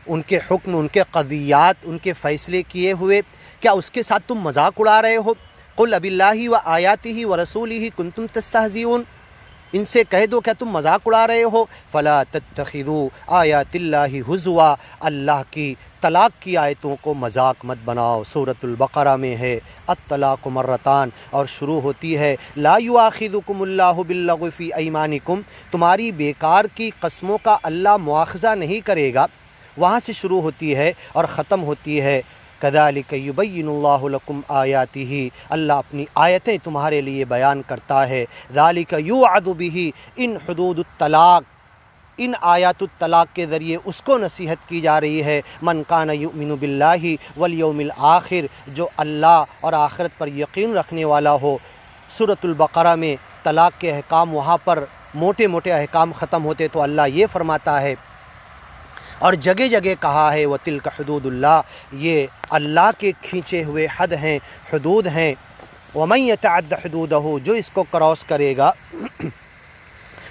उनके हुक्म, उनके क़ज़ियात, उनके फ़ैसले किए हुए, क्या उसके साथ तुम मजाक उड़ा रहे हो? कुल अबिल्लाही व आयाती ही व रसूली ही कुंतुम तस्तहज़िऊन, इनसे कह दो क्या तुम मजाक उड़ा रहे हो? फ़ला तत्तखिज़ू आयातिल्लाहि हुज़वा, अल्लाह की तलाक़ की आयतों को मजाक मत बनाओ। सूरतुल बक़रा में है अत्तलाक़ु मर्रतान, और शुरू होती है ला युआखिज़ुकुमुल्लाहु बिल्लग़्वी फ़ी अयमानिकुम, तुम्हारी बेकार की कस्मों का अल्लाह मुआख़ज़ा नहीं करेगा। वहाँ से शुरू होती है और ख़त्म होती है कज़ालिक युबय्यिनुल्लाहु लकुम आयातिही, अल्लाह अपनी आयतें तुम्हारे लिए बयान करता है। ज़ालिक युअदु बिही, इन हुदूदुत तलाक़, इन आयातुत तलाक़ के ज़रिए उसको नसीहत की जा रही है। मन कान युमिनु बिल्लाहि वल यौमिल आखिर, जो अल्लाह और आखिरत पर यकीन रखने वाला हो। सूरतुल बक़रा में तलाक़ के अहकाम, वहाँ पर मोटे मोटे अहकाम ख़त्म होते तो अल्लाह ये फ़रमाता है, और जगह जगह कहा है व तिल्क हुदूदुल्लाह, ये अल्लाह के खींचे हुए हद हैं, हुदूद हैं। व मन यतअद्द हुदूदहु, जो इसको क्रॉस करेगा,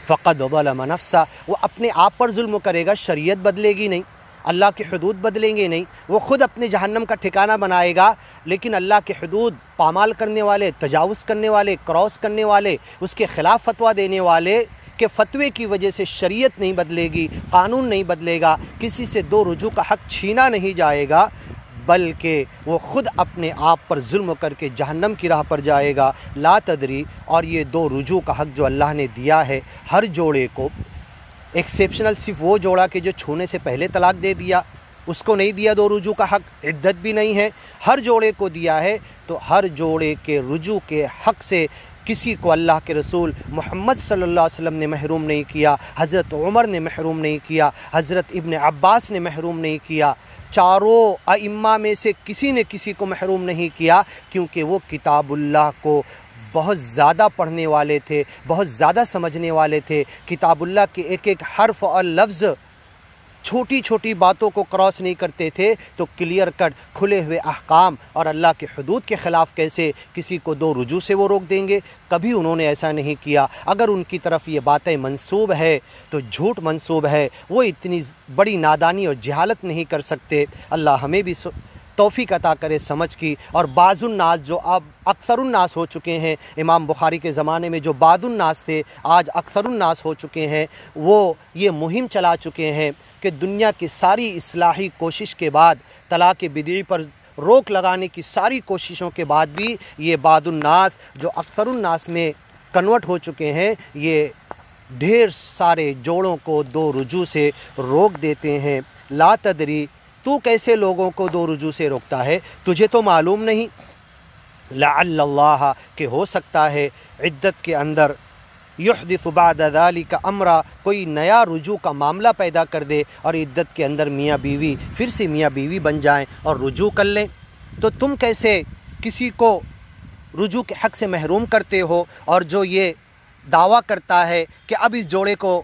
फ़क़द ज़लम नफ़्सा, वो अपने आप पर जुल्म करेगा। शरीयत बदलेगी नहीं, अल्लाह के हुदूद बदलेंगे नहीं, वो ख़ुद अपने जहन्नम का ठिकाना बनाएगा। लेकिन अल्लाह के हुदूद पामाल करने वाले, तजावुज़ करने वाले, क्रॉस करने वाले, उसके ख़िलाफ़ फतवा देने वाले के फ़तवे की वजह से शरीयत नहीं बदलेगी, कानून नहीं बदलेगा, किसी से दो रुजू का हक़ छीना नहीं जाएगा, बल्कि वो ख़ुद अपने आप पर जुल्म करके जहन्नम की राह पर जाएगा। ला तदरी, और ये दो रुजू का हक़ जो अल्लाह ने दिया है हर जोड़े को, एक्सेप्शनल सिर्फ वो जोड़ा कि जो छूने से पहले तलाक़ दे दिया, उसको नहीं दिया दो रुजू का हक़, इद्दत भी नहीं है, हर जोड़े को दिया है। तो हर जोड़े के रुजू के हक़ से किसी को अल्लाह के रसूल मोहम्मद सल्लल्लाहु अलैहि वसल्लम ने महरूम नहीं किया, हज़रत उमर ने महरूम नहीं किया, हज़रत इब्न अब्बास ने महरूम नहीं किया, चारों अइम्मा में से किसी ने किसी को महरूम नहीं किया, क्योंकि वो किताबुल्लाह को बहुत ज़्यादा पढ़ने वाले थे, बहुत ज़्यादा समझने वाले थे। किताबुल्लाह के एक एक हर्फ और लफ्ज़, छोटी छोटी बातों को क्रॉस नहीं करते थे। तो क्लियर कट खुले हुए अहकाम और अल्लाह के हुदूद के ख़िलाफ़ कैसे किसी को दो रुजू से वो रोक देंगे? कभी उन्होंने ऐसा नहीं किया। अगर उनकी तरफ ये बातें मंसूब है तो झूठ मंसूब है, वो इतनी बड़ी नादानी और जहालत नहीं कर सकते। अल्लाह हमें भी तौफीक अता करे समझ की। और बाजुन्नास जो अब अक्सरुन्नास हो चुके हैं, इमाम बुखारी के ज़माने में जो बादुन्नास थे आज अक्सरुन्नास हो चुके हैं, वो ये मुहिम चला चुके हैं कि दुनिया की सारी इस्लाही कोशिश के बाद तलाक़ बिदई पर रोक लगाने की सारी कोशिशों के बाद भी ये बादुन्नास जो अक्सरुन्नास में कन्वर्ट हो चुके हैं, ये ढेर सारे जोड़ों को दो रुजू से रोक देते हैं। ला तदरी, तू कैसे लोगों को दो रुजू से रोकता है, तुझे तो मालूम नहीं। लअल्लाह, कि हो सकता है इद्दत के अंदर युहदिसु बअद ज़ालिका अमरा, कोई नया रुजू का मामला पैदा कर दे और इद्दत के अंदर मियाँ बीवी फिर से मियाँ बीवी बन जाएं और रुजू कर लें। तो तुम कैसे किसी को रुजू के हक़ से महरूम करते हो? और जो ये दावा करता है कि अब इस जोड़े को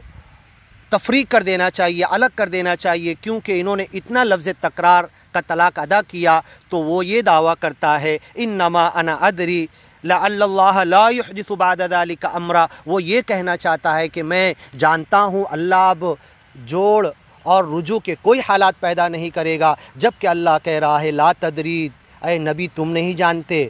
तफरीक कर देना चाहिए, अलग कर देना चाहिए, क्योंकि इन्होंने इतना लफ्ज़ तकरार का तलाक अदा किया, तो वो ये दावा करता है इन्नमा अना अदरी लअल्लाह ला युहदिसु बअद ज़ालिका अमरा। वो ये कहना चाहता है कि मैं जानता हूँ अल्लाह अब जोड़ और रुजू के कोई हालात पैदा नहीं करेगा, जबकि अल्लाह कह रहा है ला तदरी, ए नबी तुम नहीं जानते,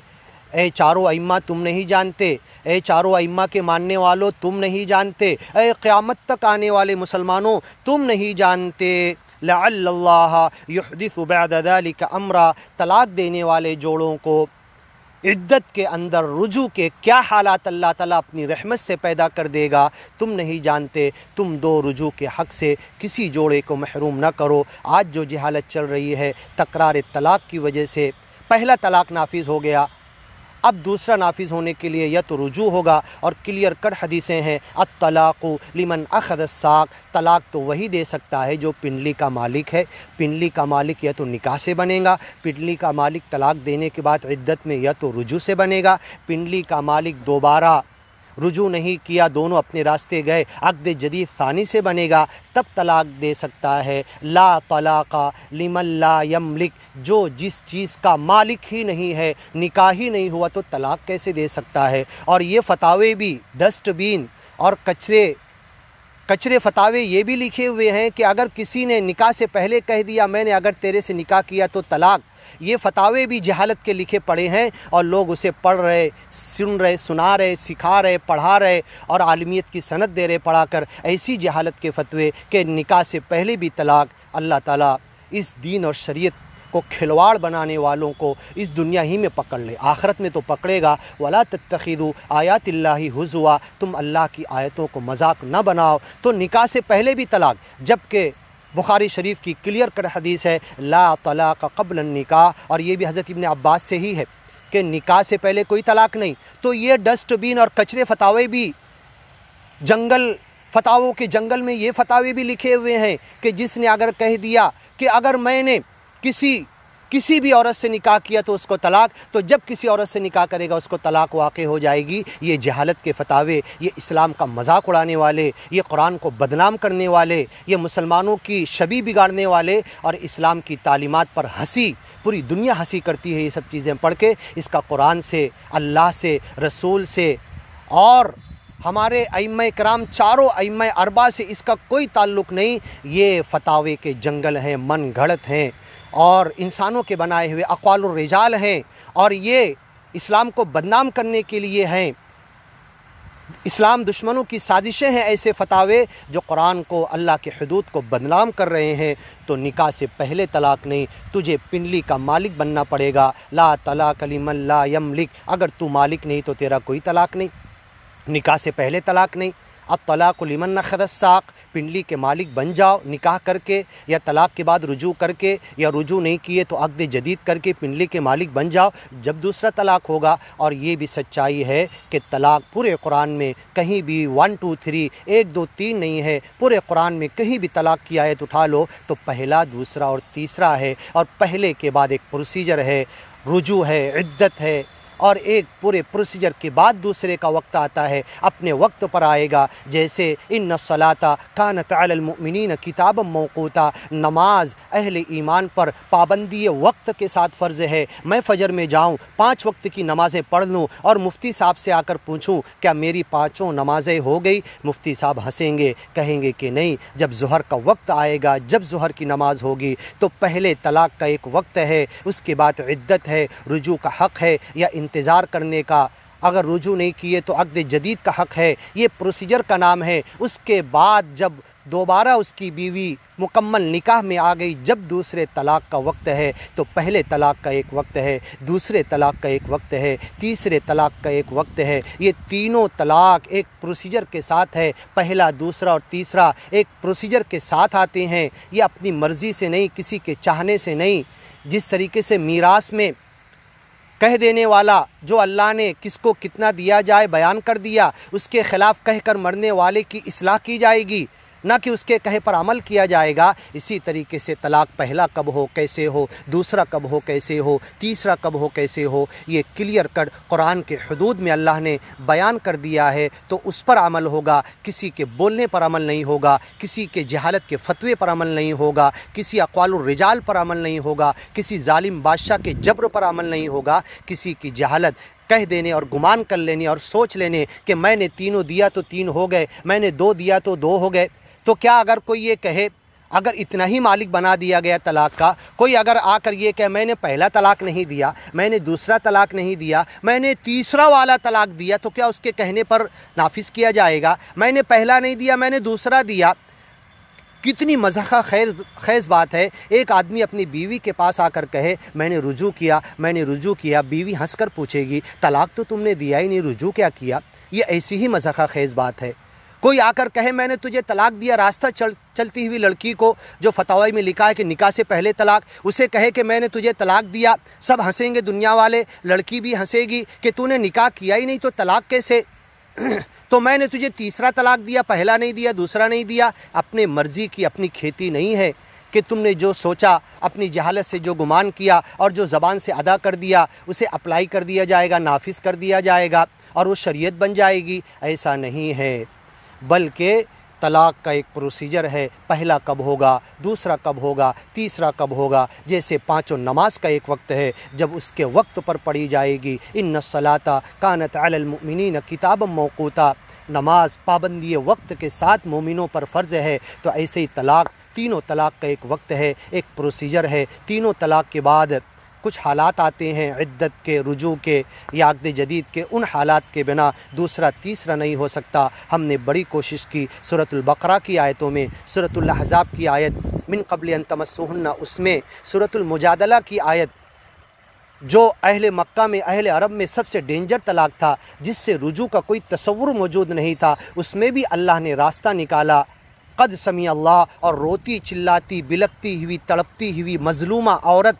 ए चारों अइम्मा तुम नहीं जानते, ए चारों अइम्मा के मानने वालों तुम नहीं जानते, ए क़यामत तक आने वाले मुसलमानों तुम नहीं जानते। लअल्लाह युहदिसु बअद ज़ालिका अमरा, तलाक देने वाले जोड़ों को इद्दत के अंदर रुजू के क्या हालात अल्लाह ताला अपनी रहमत से पैदा कर देगा, तुम नहीं जानते। तुम दो रुजू के हक़ से किसी जोड़े को महरूम न करो। आज जो जहालत चल रही है तकरार तलाक की वजह से, पहला तलाक नाफिज हो गया, अब दूसरा नाफिज होने के लिए या तो रुजू होगा, और क्लियर कट हदीसें हैं अत्तलाक़ु लिमन अख़ज़ अस्साक़, तलाक तो वही दे सकता है जो पिंडली का मालिक है। पिंडली का मालिक या तो निकाह से बनेगा, पिंडली का मालिक तलाक देने के बाद इद्दत में या तो रुजू से बनेगा, पिंडली का मालिक दोबारा रुजू नहीं किया, दोनों अपने रास्ते गए, अक़्द जदीद फ़ानी से बनेगा, तब तलाक दे सकता है। ला तलाक़ा लिमन ला यमलिक, जो जिस चीज़ का मालिक ही नहीं है, निकाह ही नहीं हुआ, तो तलाक कैसे दे सकता है। और ये फतावे भी डस्टबिन और कचरे फतावे ये भी लिखे हुए हैं कि अगर किसी ने निकाह से पहले कह दिया मैंने अगर तेरे से निकाह किया तो तलाक, ये फतावे भी जहालत के लिखे पड़े हैं और लोग उसे पढ़ रहे, सुन रहे, सुना रहे, सिखा रहे, पढ़ा रहे और आलमियत की सनद दे रहे पढ़ाकर। ऐसी जहालत के फतवे कि निकाह से पहले भी तलाक, अल्लाह ताला इस दीन और शरीयत को खिलवाड़ बनाने वालों को इस दुनिया ही में पकड़ ले, आखिरत में तो पकड़ेगा। वला तत्तखिदू आयातिल्लाहि हुज़ुआ, तुम अल्लाह की आयतों को मजाक न बनाओ। तो निकाह से पहले भी तलाक, जबकि बुखारी शरीफ की क्लियर कट हदीस है ला तलाक़ क़ब्ल निकाह, और ये भी हज़रत इब्न अब्बास से ही है कि निकाह से पहले कोई तलाक नहीं। तो ये डस्टबिन और कचरे फतावे भी फतावों के जंगल में ये फतावे भी लिखे हुए हैं कि जिसने अगर कह दिया कि अगर मैंने किसी भी औरत से निकाह किया तो उसको तलाक, तो जब किसी औरत से निकाह करेगा उसको तलाक वाक़ हो जाएगी। ये जहालत के फतावे, ये इस्लाम का मजाक उड़ाने वाले, ये कुरान को बदनाम करने वाले, ये मुसलमानों की छवि बिगाड़ने वाले और इस्लाम की तालीमात पर हंसी, पूरी दुनिया हंसी करती है ये सब चीज़ें पढ़ के। इसका कुरान से, अल्लाह से, रसूल से और हमारे अइम्मा कराम चारों अइम्मा अरबा से इसका कोई ताल्लुक़ नहीं। ये फतावे के जंगल हैं, मन घड़त हैं और इंसानों के बनाए हुए अक़वालुर रिजाल हैं, और ये इस्लाम को बदनाम करने के लिए हैं। इस्लाम दुश्मनों की साजिशें हैं ऐसे फतावे जो कुरान को, अल्लाह के हुदूद को बदनाम कर रहे हैं। तो निकाह से पहले तलाक नहीं, तुझे पिंडली का मालिक बनना पड़ेगा। ला तलाक़ लिमन ला यमलिक, अगर तू मालिक नहीं तो तेरा कोई तलाक नहीं। निकाह से पहले तलाक नहीं। अत्तलाक़ु लिमन अख़ज़ अस्साक़, पिंडली के मालिक बन जाओ निकाह करके या तलाक़ के बाद रुजू करके, या रुजू नहीं किए तो अक़्द जदीद करके पिंडली के मालिक बन जाओ जब दूसरा तलाक़ होगा। और ये भी सच्चाई है कि तलाक़ पूरे कुरान में कहीं भी 1 2 3 1 2 3 नहीं है। पूरे कुरान में कहीं भी तलाक़ की आयत उठा लो तो पहला, दूसरा और तीसरा है, और पहले के बाद एक प्रोसीजर है, रुजू है, इद्दत है, और एक पूरे प्रोसीजर के बाद दूसरे का वक्त आता है, अपने वक्त पर आएगा। जैसे इन्ना सलाता कानत अलल मुमिनीन किताबम मौक़ूता, नमाज अहले ईमान पर पाबंदी वक्त के साथ फ़र्ज़ है। मैं फ़जर में जाऊँ, 5 वक्त की नमाज़ें पढ़ लूँ और मुफ्ती साहब से आकर पूछूँ क्या मेरी 5 नमाज़ें हो गई? मुफ्ती साहब हंसेंगे, कहेंगे कि नहीं, जब ज़ुहर का वक्त आएगा, जब ज़ुहर की नमाज़ होगी तो पहले तलाक़ का एक वक्त है, उसके बाद इद्दत है, रुजू का हक़ है या इंतज़ार करने का अगर रुजू नहीं किए तो अक़्द जदीद का हक़ है, ये प्रोसीजर का नाम है। उसके बाद जब दोबारा उसकी बीवी मुकम्मल निकाह में आ गई, जब दूसरे तलाक़ का वक्त है तो पहले तलाक़ का एक वक्त है, दूसरे तलाक़ का एक वक्त है, तीसरे तलाक़ का एक वक्त है। ये तीनों तलाक़ एक प्रोसीजर के साथ है। पहला, दूसरा और तीसरा एक प्रोसीजर के साथ आते हैं। ये अपनी मर्ज़ी से नहीं, किसी के चाहने से नहीं। जिस तरीके से मीरास में कह देने वाला, जो अल्लाह ने किसको कितना दिया जाए बयान कर दिया, उसके ख़िलाफ़ कह कर मरने वाले की इस्लाह की जाएगी, ना कि उसके कहे पर अमल किया जाएगा। इसी तरीके से तलाक़ पहला कब हो, कैसे हो, दूसरा कब हो, कैसे हो, तीसरा कब हो, कैसे हो, ये क्लियर कट कुरान के हुदूद में अल्लाह ने बयान कर दिया है। तो उस पर अमल होगा, किसी के बोलने पर अमल नहीं होगा, किसी के जहालत के फतवे पर अमल नहीं होगा, किसी अक़वालुर रिजाल पर अमल नहीं होगा, किसी जालिम बादशाह के जबर पर अमल नहीं होगा, किसी की जहालत कह देने और गुमान कर लेने और सोच लेने कि मैंने तीनों दिया तो 3 हो गए, मैंने 2 दिया तो 2 हो गए। तो क्या अगर कोई ये कहे, अगर इतना ही मालिक बना दिया गया तलाक़ का, कोई अगर आकर ये कहे मैंने पहला तलाक़ नहीं दिया, मैंने दूसरा तलाक़ नहीं दिया, मैंने तीसरा वाला तलाक़ दिया, तो क्या उसके कहने पर नाफिज किया जाएगा? मैंने पहला नहीं दिया, मैंने दूसरा दिया। कितनी मज़ाक़ा ख़ैज़ बात है। एक आदमी अपनी बीवी के पास आकर कहे मैंने रुजू किया, मैंने रुजू किया। बीवी हंसकर पूछेगी तलाक़ तो तुमने दिया ही नहीं, रुजू क्या किया? ये ऐसी ही मज़ाक़ा ख़ैज़ बात है। कोई आकर कहे मैंने तुझे तलाक़ दिया, रास्ता चलती हुई लड़की को, जो फतवा में लिखा है कि निकाह से पहले तलाक़, उसे कहे कि मैंने तुझे तलाक़ दिया, सब हंसेंगे दुनिया वाले, लड़की भी हंसेगी कि तूने निकाह किया ही नहीं तो तलाक़ कैसे? तो मैंने तुझे तीसरा तलाक़ दिया, पहला नहीं दिया, दूसरा नहीं दिया। अपने मर्ज़ी की अपनी खेती नहीं है कि तुमने जो सोचा, अपनी जहालत से जो गुमान किया और जो ज़बान से अदा कर दिया, उसे अप्लाई कर दिया जाएगा, नाफिज कर दिया जाएगा और वो शरीयत बन जाएगी। ऐसा नहीं है, बल्कि तलाक़ का एक प्रोसीजर है। पहला कब होगा, दूसरा कब होगा, तीसरा कब होगा। जैसे 5 नमाज का एक वक्त है, जब उसके वक्त पर पढ़ी जाएगी, इन्नस्सलाता कानत अलल मुमिनीन किताबम मौक़ूता, नमाज पाबंदी वक्त के साथ मोमिनों पर फ़र्ज़ है। तो ऐसे ही तलाक़, तीनों तलाक़ का एक वक्त है, एक प्रोसीजर है। तीनों तलाक़ के बाद कुछ हालात आते हैं, इद्दत के, रुजू के या अक़्द जदीद के। उन हालात के बिना दूसरा तीसरा नहीं हो सकता। हमने बड़ी कोशिश की सूरतुल बक़रा की आयतों में, सूरतुल अहज़ाब की आयत मिन क़ब्ल अन तमस्सूहुन्ना, उसमें सूरतुल मुजादला की आयत, जो अहले मक्का में, अहले अरब में सबसे डेंजर तलाक़ था, जिससे रुजू का कोई तसव्वुर मौजूद नहीं था, उसमें भी अल्लाह ने रास्ता निकाला। क़द समी अल्लाह, और रोती चिल्लाती बिलकती हुई तड़पती हुई मज़लूमा औरत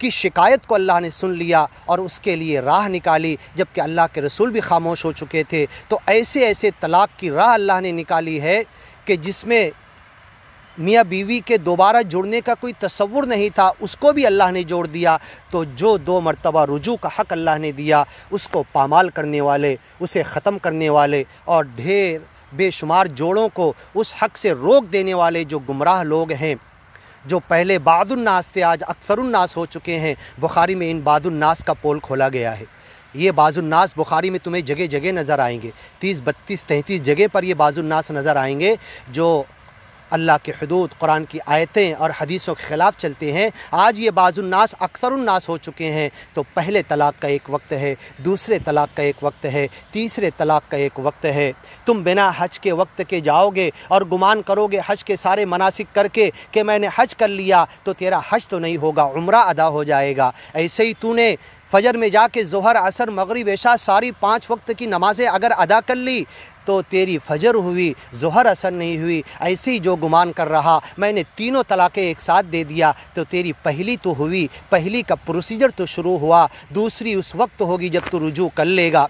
की शिकायत को अल्लाह ने सुन लिया और उसके लिए राह निकाली, जबकि अल्लाह के रसूल भी खामोश हो चुके थे। तो ऐसे ऐसे तलाक़ की राह अल्लाह ने निकाली है कि जिसमें मियाँ बीवी के दोबारा जुड़ने का कोई तसव्वुर नहीं था, उसको भी अल्लाह ने जोड़ दिया। तो जो 2 मरतबा रुजू का हक़ अल्लाह ने दिया, उसको पामाल करने वाले, उसे ख़त्म करने वाले और ढेर बेशुमार जोड़ों को उस हक़ से रोक देने वाले जो गुमराह लोग हैं, जो पहले बादुन्नास थे, आज अक्सरुन्नास हो चुके हैं। बुखारी में इन बादुन्नास का पोल खोला गया है। ये बाजुन्नास बुखारी में तुम्हें जगह जगह नज़र आएंगे, 30, 32, 33 जगह पर ये बाजुन्नास नज़र आएंगे, जो अल्लाह के हुदूद, कुरान की आयतें और हदीसों के ख़िलाफ़ चलते हैं। आज ये बाजुन्नास अक्सरुन्नास हो चुके हैं। तो पहले तलाक़ का एक वक्त है, दूसरे तलाक़ का एक वक्त है, तीसरे तलाक़ का एक वक्त है। तुम बिना हज के वक्त के जाओगे और गुमान करोगे हज के सारे मनासिक करके कि मैंने हज कर लिया, तो तेरा हज तो नहीं होगा, उम्रा अदा हो जाएगा। ऐसे ही तूने फ़जर में जाके ज़ोहर, असर, मगरिब, इशा सारी 5 वक्त की नमाज़ें अगर अदा कर ली तो तेरी फ़जर हुई, ज़ोहर असर नहीं हुई। ऐसे ही जो गुमान कर रहा मैंने तीनों तलाक़ें एक साथ दे दिया, तो तेरी पहली तो हुई, पहली का प्रोसीजर तो शुरू हुआ, दूसरी उस वक्त होगी जब तू रुजू कर लेगा,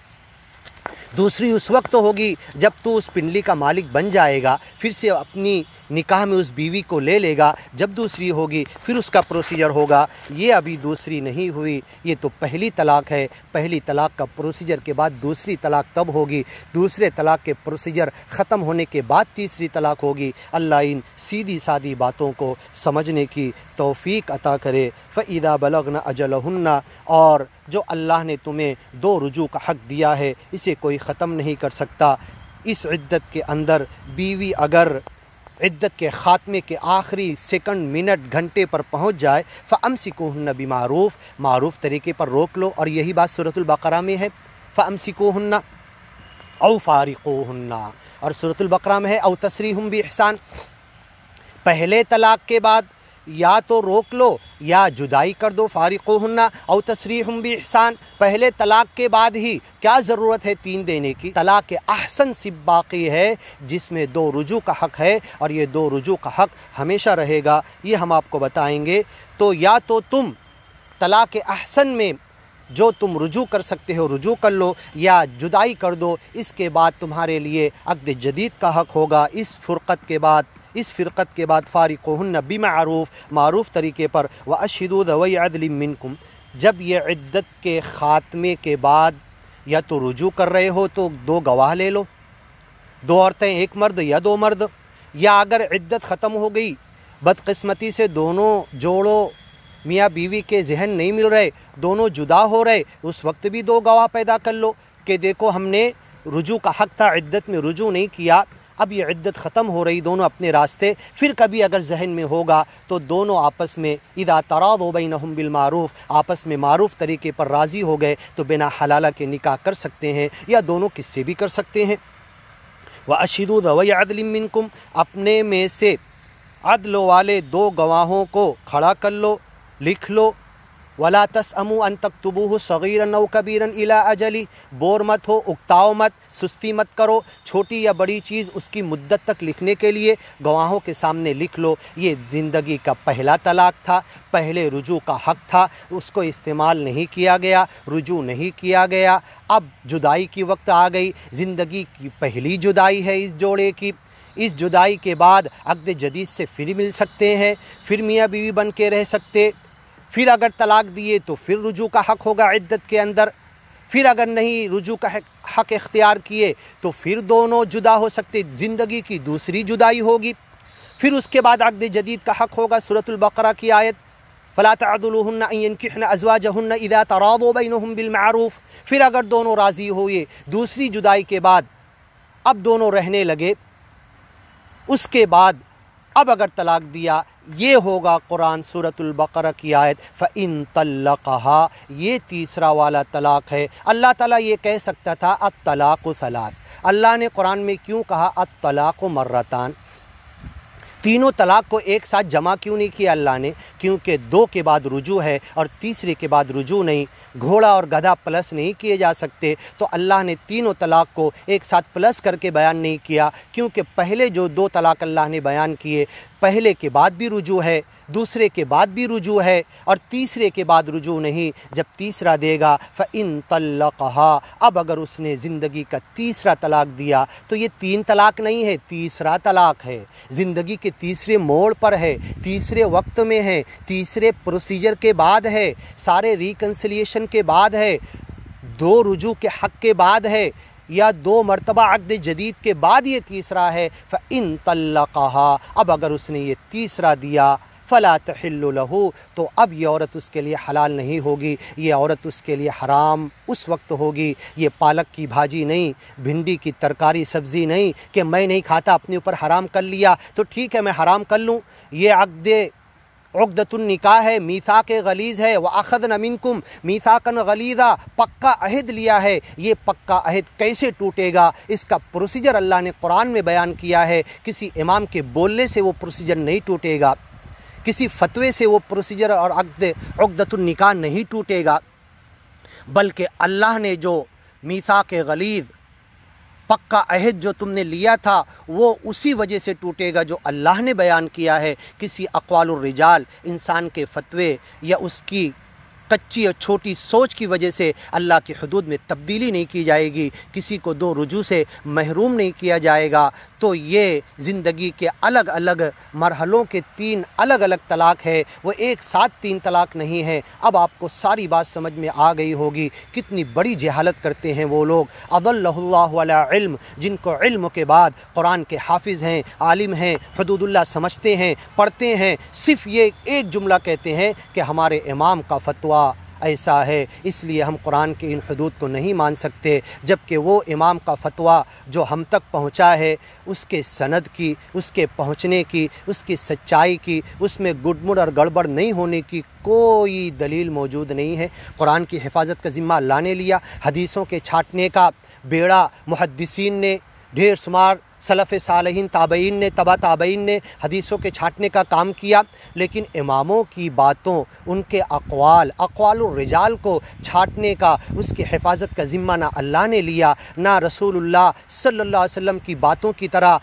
दूसरी उस वक्त होगी जब तू उस पिंडली का मालिक बन जाएगा, फिर से अपनी निकाह में उस बीवी को ले लेगा। जब दूसरी होगी फिर उसका प्रोसीजर होगा। ये अभी दूसरी नहीं हुई, ये तो पहली तलाक़ है। पहली तलाक़ का प्रोसीजर के बाद दूसरी तलाक़ तब होगी, दूसरे तलाक़ के प्रोसीजर ख़त्म होने के बाद तीसरी तलाक़ होगी। अल्लाह इन सीधी सादी बातों को समझने की तौफ़ीक अता करे। फ़इज़ा बलगना अजलहुन्ना, और जो अल्लाह ने तुम्हें 2 रुजू का हक़ दिया है, इसे कोई ख़त्म नहीं कर सकता। इस इद्दत के अंदर बीवी अगर इद्दत के ख़ात्मे के आखिरी सेकंड, मिनट, घंटे पर पहुँच जाए, फ़अम्सिकुहुन्ना बिमारूफ़, मारूफ़ तरीके पर रोक लो। और यही बात सूरतुल बक़रा में है, फ़अम्सिकूहुन्ना औ फ़ारिक़ूहुन्ना, और सूरतुल बकरा में है औ तसरीहुम बिइहसान। पहले तलाक के बाद या तो रोक लो या जुदाई कर दो, फ़ारिक़ूहुन्ना औ तसरीहुम बिइहसान। पहले तलाक के बाद ही क्या ज़रूरत है 3 देने की? तलाक अहसन सिब बाक़ी है जिसमें 2 रुजू का हक़ है, और ये 2 रुजू का हक़ हमेशा रहेगा, ये हम आपको बताएंगे। तो या तो तुम तलाक अहसन में जो तुम रुजू कर सकते हो रुजू कर लो, या जुदाई कर दो। इसके बाद तुम्हारे लिए अक़्द जदीद का हक़ होगा। इस फ़िरक़त के बाद फ़ारिक़ूहुन्ना बिमारूफ़, मारूफ़ तरीके पर, व अशहिदू ज़वी अदलिम मिनकुम। जब ये इद्दत के ख़ात्मे के बाद या तो रुजू कर रहे हो तो 2 गवाह ले लो, 2 औरतें, 1 मर्द या 2 मर्द। या अगर इद्दत ख़त्म हो गई, बदकिस्मती से दोनों जोड़ों मियाँ बीवी के जहन नहीं मिल रहे, दोनों जुदा हो रहे, उस वक्त भी 2 गवाह पैदा कर लो कि देखो हमने रुजू का हक़ था, इद्दत में रुजू नहीं किया, अब ये इद्दत ख़त्म हो रही, दोनों अपने रास्ते। फिर कभी अगर जहन में होगा तो दोनों आपस में इदा तरादू बैनहुम बिल मारूफ़, आपस में मारूफ़ तरीके पर राज़ी हो गए तो बिना हलाला के निकाह कर सकते हैं, या दोनों किस्से भी कर सकते हैं। व अशहिदू ज़वी अदलिम मिनकुम, अपने में से अदल वाले 2 गवाहों को खड़ा कर लो, लिख लो। वला तस्अमू अन तक्तुबूहु सगीरन औ कबीरन इला अजली, बोर मत हो, उकताओ मत, सुस्ती मत करो, छोटी या बड़ी चीज़ उसकी मुद्दत तक लिखने के लिए गवाहों के सामने लिख लो। ये ज़िंदगी का पहला तलाक था, पहले रुजू का हक़ था, उसको इस्तेमाल नहीं किया गया, रुजू नहीं किया गया। अब जुदाई की वक्त आ गई, ज़िंदगी की पहली जुदाई है इस जोड़े की। इस जुदाई के बाद अक़्द जदीद से फिर मिल सकते हैं, फिर मियाँ बीवी बन के रह सकते। फिर अगर तलाक दिए तो फिर रुजू का हक़ होगा इद्दत के अंदर। फिर अगर नहीं रुजू का हक़ इख्तियार किए तो फिर दोनों जुदा हो सकते, ज़िंदगी की दूसरी जुदाई होगी। फिर उसके बाद अक़्द जदीद का हक़ होगा, सूरतुल बकरा की आयत फ़ला तअदुलूहुन्ना अन यनकिहन अज़वाजहुन्ना इज़ा तरादू बैनहुम बिल मारूफ़। फिर अगर दोनों राज़ी हुए दूसरी जुदाई के बाद, अब दोनों रहने लगे, उसके बाद अब अगर तलाक दिया, ये होगा कुरान सूरतुल बकरा की आयत फ़इन तल्लक़हा, ये तीसरा वाला तलाक है। अल्लाह ताला ये कह सकता था अत-तलाक़ु सलास, अल्लाह ने कुरान में क्यों कहा अत-तलाक़ु मर्रतान? तीनों तलाक को एक साथ जमा क्यों नहीं किया अल्लाह ने? क्योंकि 2 के बाद रुजू है और तीसरे के बाद रुजू नहीं। घोड़ा और गधा प्लस नहीं किए जा सकते, तो अल्लाह ने तीनों तलाक को एक साथ प्लस करके बयान नहीं किया, क्योंकि पहले जो 2 तलाक अल्लाह ने बयान किए, पहले के बाद भी रुजू है, दूसरे के बाद भी रुजू है, और तीसरे के बाद रुजू नहीं। जब तीसरा देगा फ़इन तल्लक़हा, अब अगर उसने ज़िंदगी का तीसरा तलाक दिया तो ये 3 तलाक नहीं है, तीसरा तलाक है। ज़िंदगी के तीसरे मोड़ पर है, तीसरे वक्त में है, तीसरे प्रोसीजर के बाद है, सारे रिकन्सिलिएशन के बाद है, 2 रुजू के हक़ के बाद है, या 2 मरतबा अक़्द जदीद के बाद ये तीसरा है। फ़इन तल्लक़हा, अब अगर उसने ये तीसरा दिया फ़ला तहिल्लु लहू, तो अब ये औरत उसके लिए हलाल नहीं होगी, ये औरत उसके लिए हराम उस वक्त होगी। ये पालक की भाजी नहीं, भिंडी की तरकारी सब्ज़ी नहीं कि मैं नहीं खाता अपने ऊपर हराम कर लिया तो ठीक है मैं हराम कर लूँ। ये अक़्द उक़दतुन निकाह है, मीसाक़ गलीज़ है, व अख़ज़ना मिनकुम मीसाक़न गलीज़ा, पक्का अहद लिया है। ये पक्का अहद कैसे टूटेगा, इसका प्रोसीजर अल्लाह ने कुरान में बयान किया है। किसी इमाम के बोलने से वो प्रोसीजर नहीं टूटेगा, किसी फतवे से वो प्रोसीजर और अक़्द उक़दतुन निकाह नहीं टूटेगा, बल्कि अल्लाह ने जो मीसाक़ गलीज़, पक्का अहद जो तुमने लिया था, वो उसी वजह से टूटेगा जो अल्लाह ने बयान किया है। किसी अक़वालुर रिजाल, इंसान के फतवे या उसकी कच्ची और छोटी सोच की वजह से अल्लाह की हुदूद में तब्दीली नहीं की जाएगी, किसी को 2 रुजू से महरूम नहीं किया जाएगा। तो ये ज़िंदगी के अलग अलग मरहलों के 3 अलग अलग तलाक है, वो एक साथ 3 तलाक नहीं है। अब आपको सारी बात समझ में आ गई होगी कितनी बड़ी जहालत करते हैं वो लोग। अदल्लहुल्लाहु अला इल्म, जिनको इल्म के बाद कुरान के हाफिज़ हैं, आलिम हैं, हुदूदुल्लाह समझते हैं, पढ़ते हैं, सिर्फ़ ये एक जुमला कहते हैं कि हमारे इमाम का फतवा ऐसा है, इसलिए हम कुरान के इन हुदूद को नहीं मान सकते, जबकि वो इमाम का फ़तवा जो हम तक पहुँचा है उसके सनद की, उसके पहुँचने की, उसकी सच्चाई की, उसमें गुडमुड़ और गड़बड़ नहीं होने की कोई दलील मौजूद नहीं है। कुरान की हिफाजत का ज़िम्मा अल्लाह ने लिया, हदीसों के छाँटने का बेड़ा मुहद्दिसीन ने, ढेर शुमार सलफ़ सालिहीन ताबईन ने, तबा ताबईन ने हदीसों के छाँटने का काम किया, लेकिन इमामों की बातों, उनके अक़वालुर रिजाल को छाँटने का, उसकी हिफाजत का ज़िम्मा ना अल्लाह ने लिया, ना रसूलुल्लाह सल्लल्लाहु अलैहि वसल्लम की बातों की तरह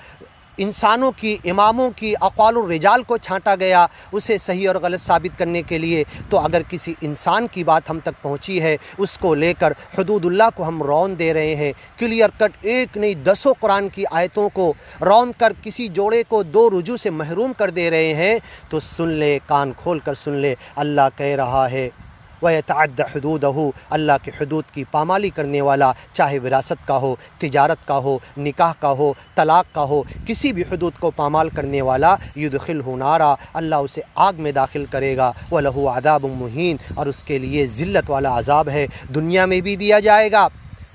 इंसानों की, इमामों की अक़वालुर रिजाल को छाँटा गया उसे सही और गलत साबित करने के लिए। तो अगर किसी इंसान की बात हम तक पहुँची है, उसको लेकर हुदूदुल्लाह को हम रौन दे रहे हैं, क्लियर कट एक नहीं दसों कुरान की आयतों को रौन कर किसी जोड़े को दो रुजू से महरूम कर दे रहे हैं, तो सुन ले, कान खोल कर सुन ले, अल्लाह कह रहा है वयतअद्दा हुदूदहू, अल्लाह के हुदूद की पामाली करने वाला, चाहे विरासत का हो, तिजारत का हो, निकाह का हो, तलाक़ का हो, किसी भी हुदूद को पामाल करने वाला युदखिलहु नारा, अल्लाह उसे आग में दाखिल करेगा, वलहु अज़ाबुम मुहीन, और उसके लिए ज़िल्लत वाला अज़ाब है, दुनिया में भी दिया जाएगा।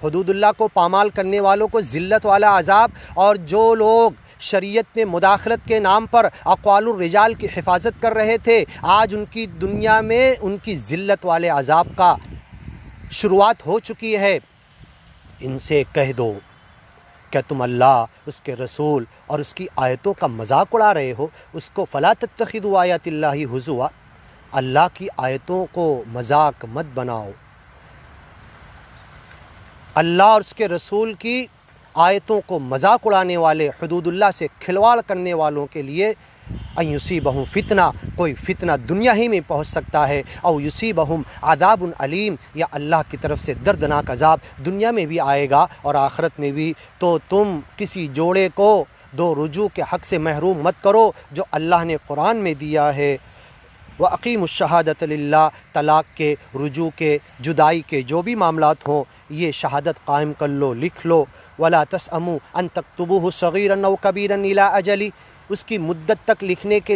हुदूदुल्लाह को पामाल करने वालों को ज़िल्लत वाला अज़ाब, और जो लोग शरीयत में मुदाखलत के नाम पर अक़वालुर रिजाल की हिफाजत कर रहे थे, आज उनकी दुनिया में उनकी ज़िल्लत वाले अज़ाब का शुरुआत हो चुकी है। इनसे कह दो, क्या तुम अल्लाह, उसके रसूल और उसकी आयतों का मजाक उड़ा रहे हो? उसको फ़ला तत्तखिदू आयातिल्लाहि हुज़ुआ, अल्लाह की आयतों को मजाक मत बनाओ। अल्लाह और उसके रसूल की आयतों को मजाक उड़ाने वाले, हुदूदुल्लाह से खिलवाड़ करने वालों के लिए अयुसीबहुम फितना, कोई फितना दुनिया ही में पहुँच सकता है, और युसीबहुम अज़ाबुन अलीम, या अल्लाह की तरफ से दर्दनाक अज़ाब दुनिया में भी आएगा और आखिरत में भी। तो तुम किसी जोड़े को दो रुजू के हक़ से महरूम मत करो जो अल्लाह ने कुरान में दिया है। व अक़ीमुश शहादत लिल्लाह, तलाक़ के, रुजू के, जुदाई के जो भी मामलात हों, ये शहादत कायम कर लो, लिख लो। वला तस्अमू अन तक्तुबूहु सगीरन औ कबीरन इला अजली, उसकी मुद्दत तक लिखने के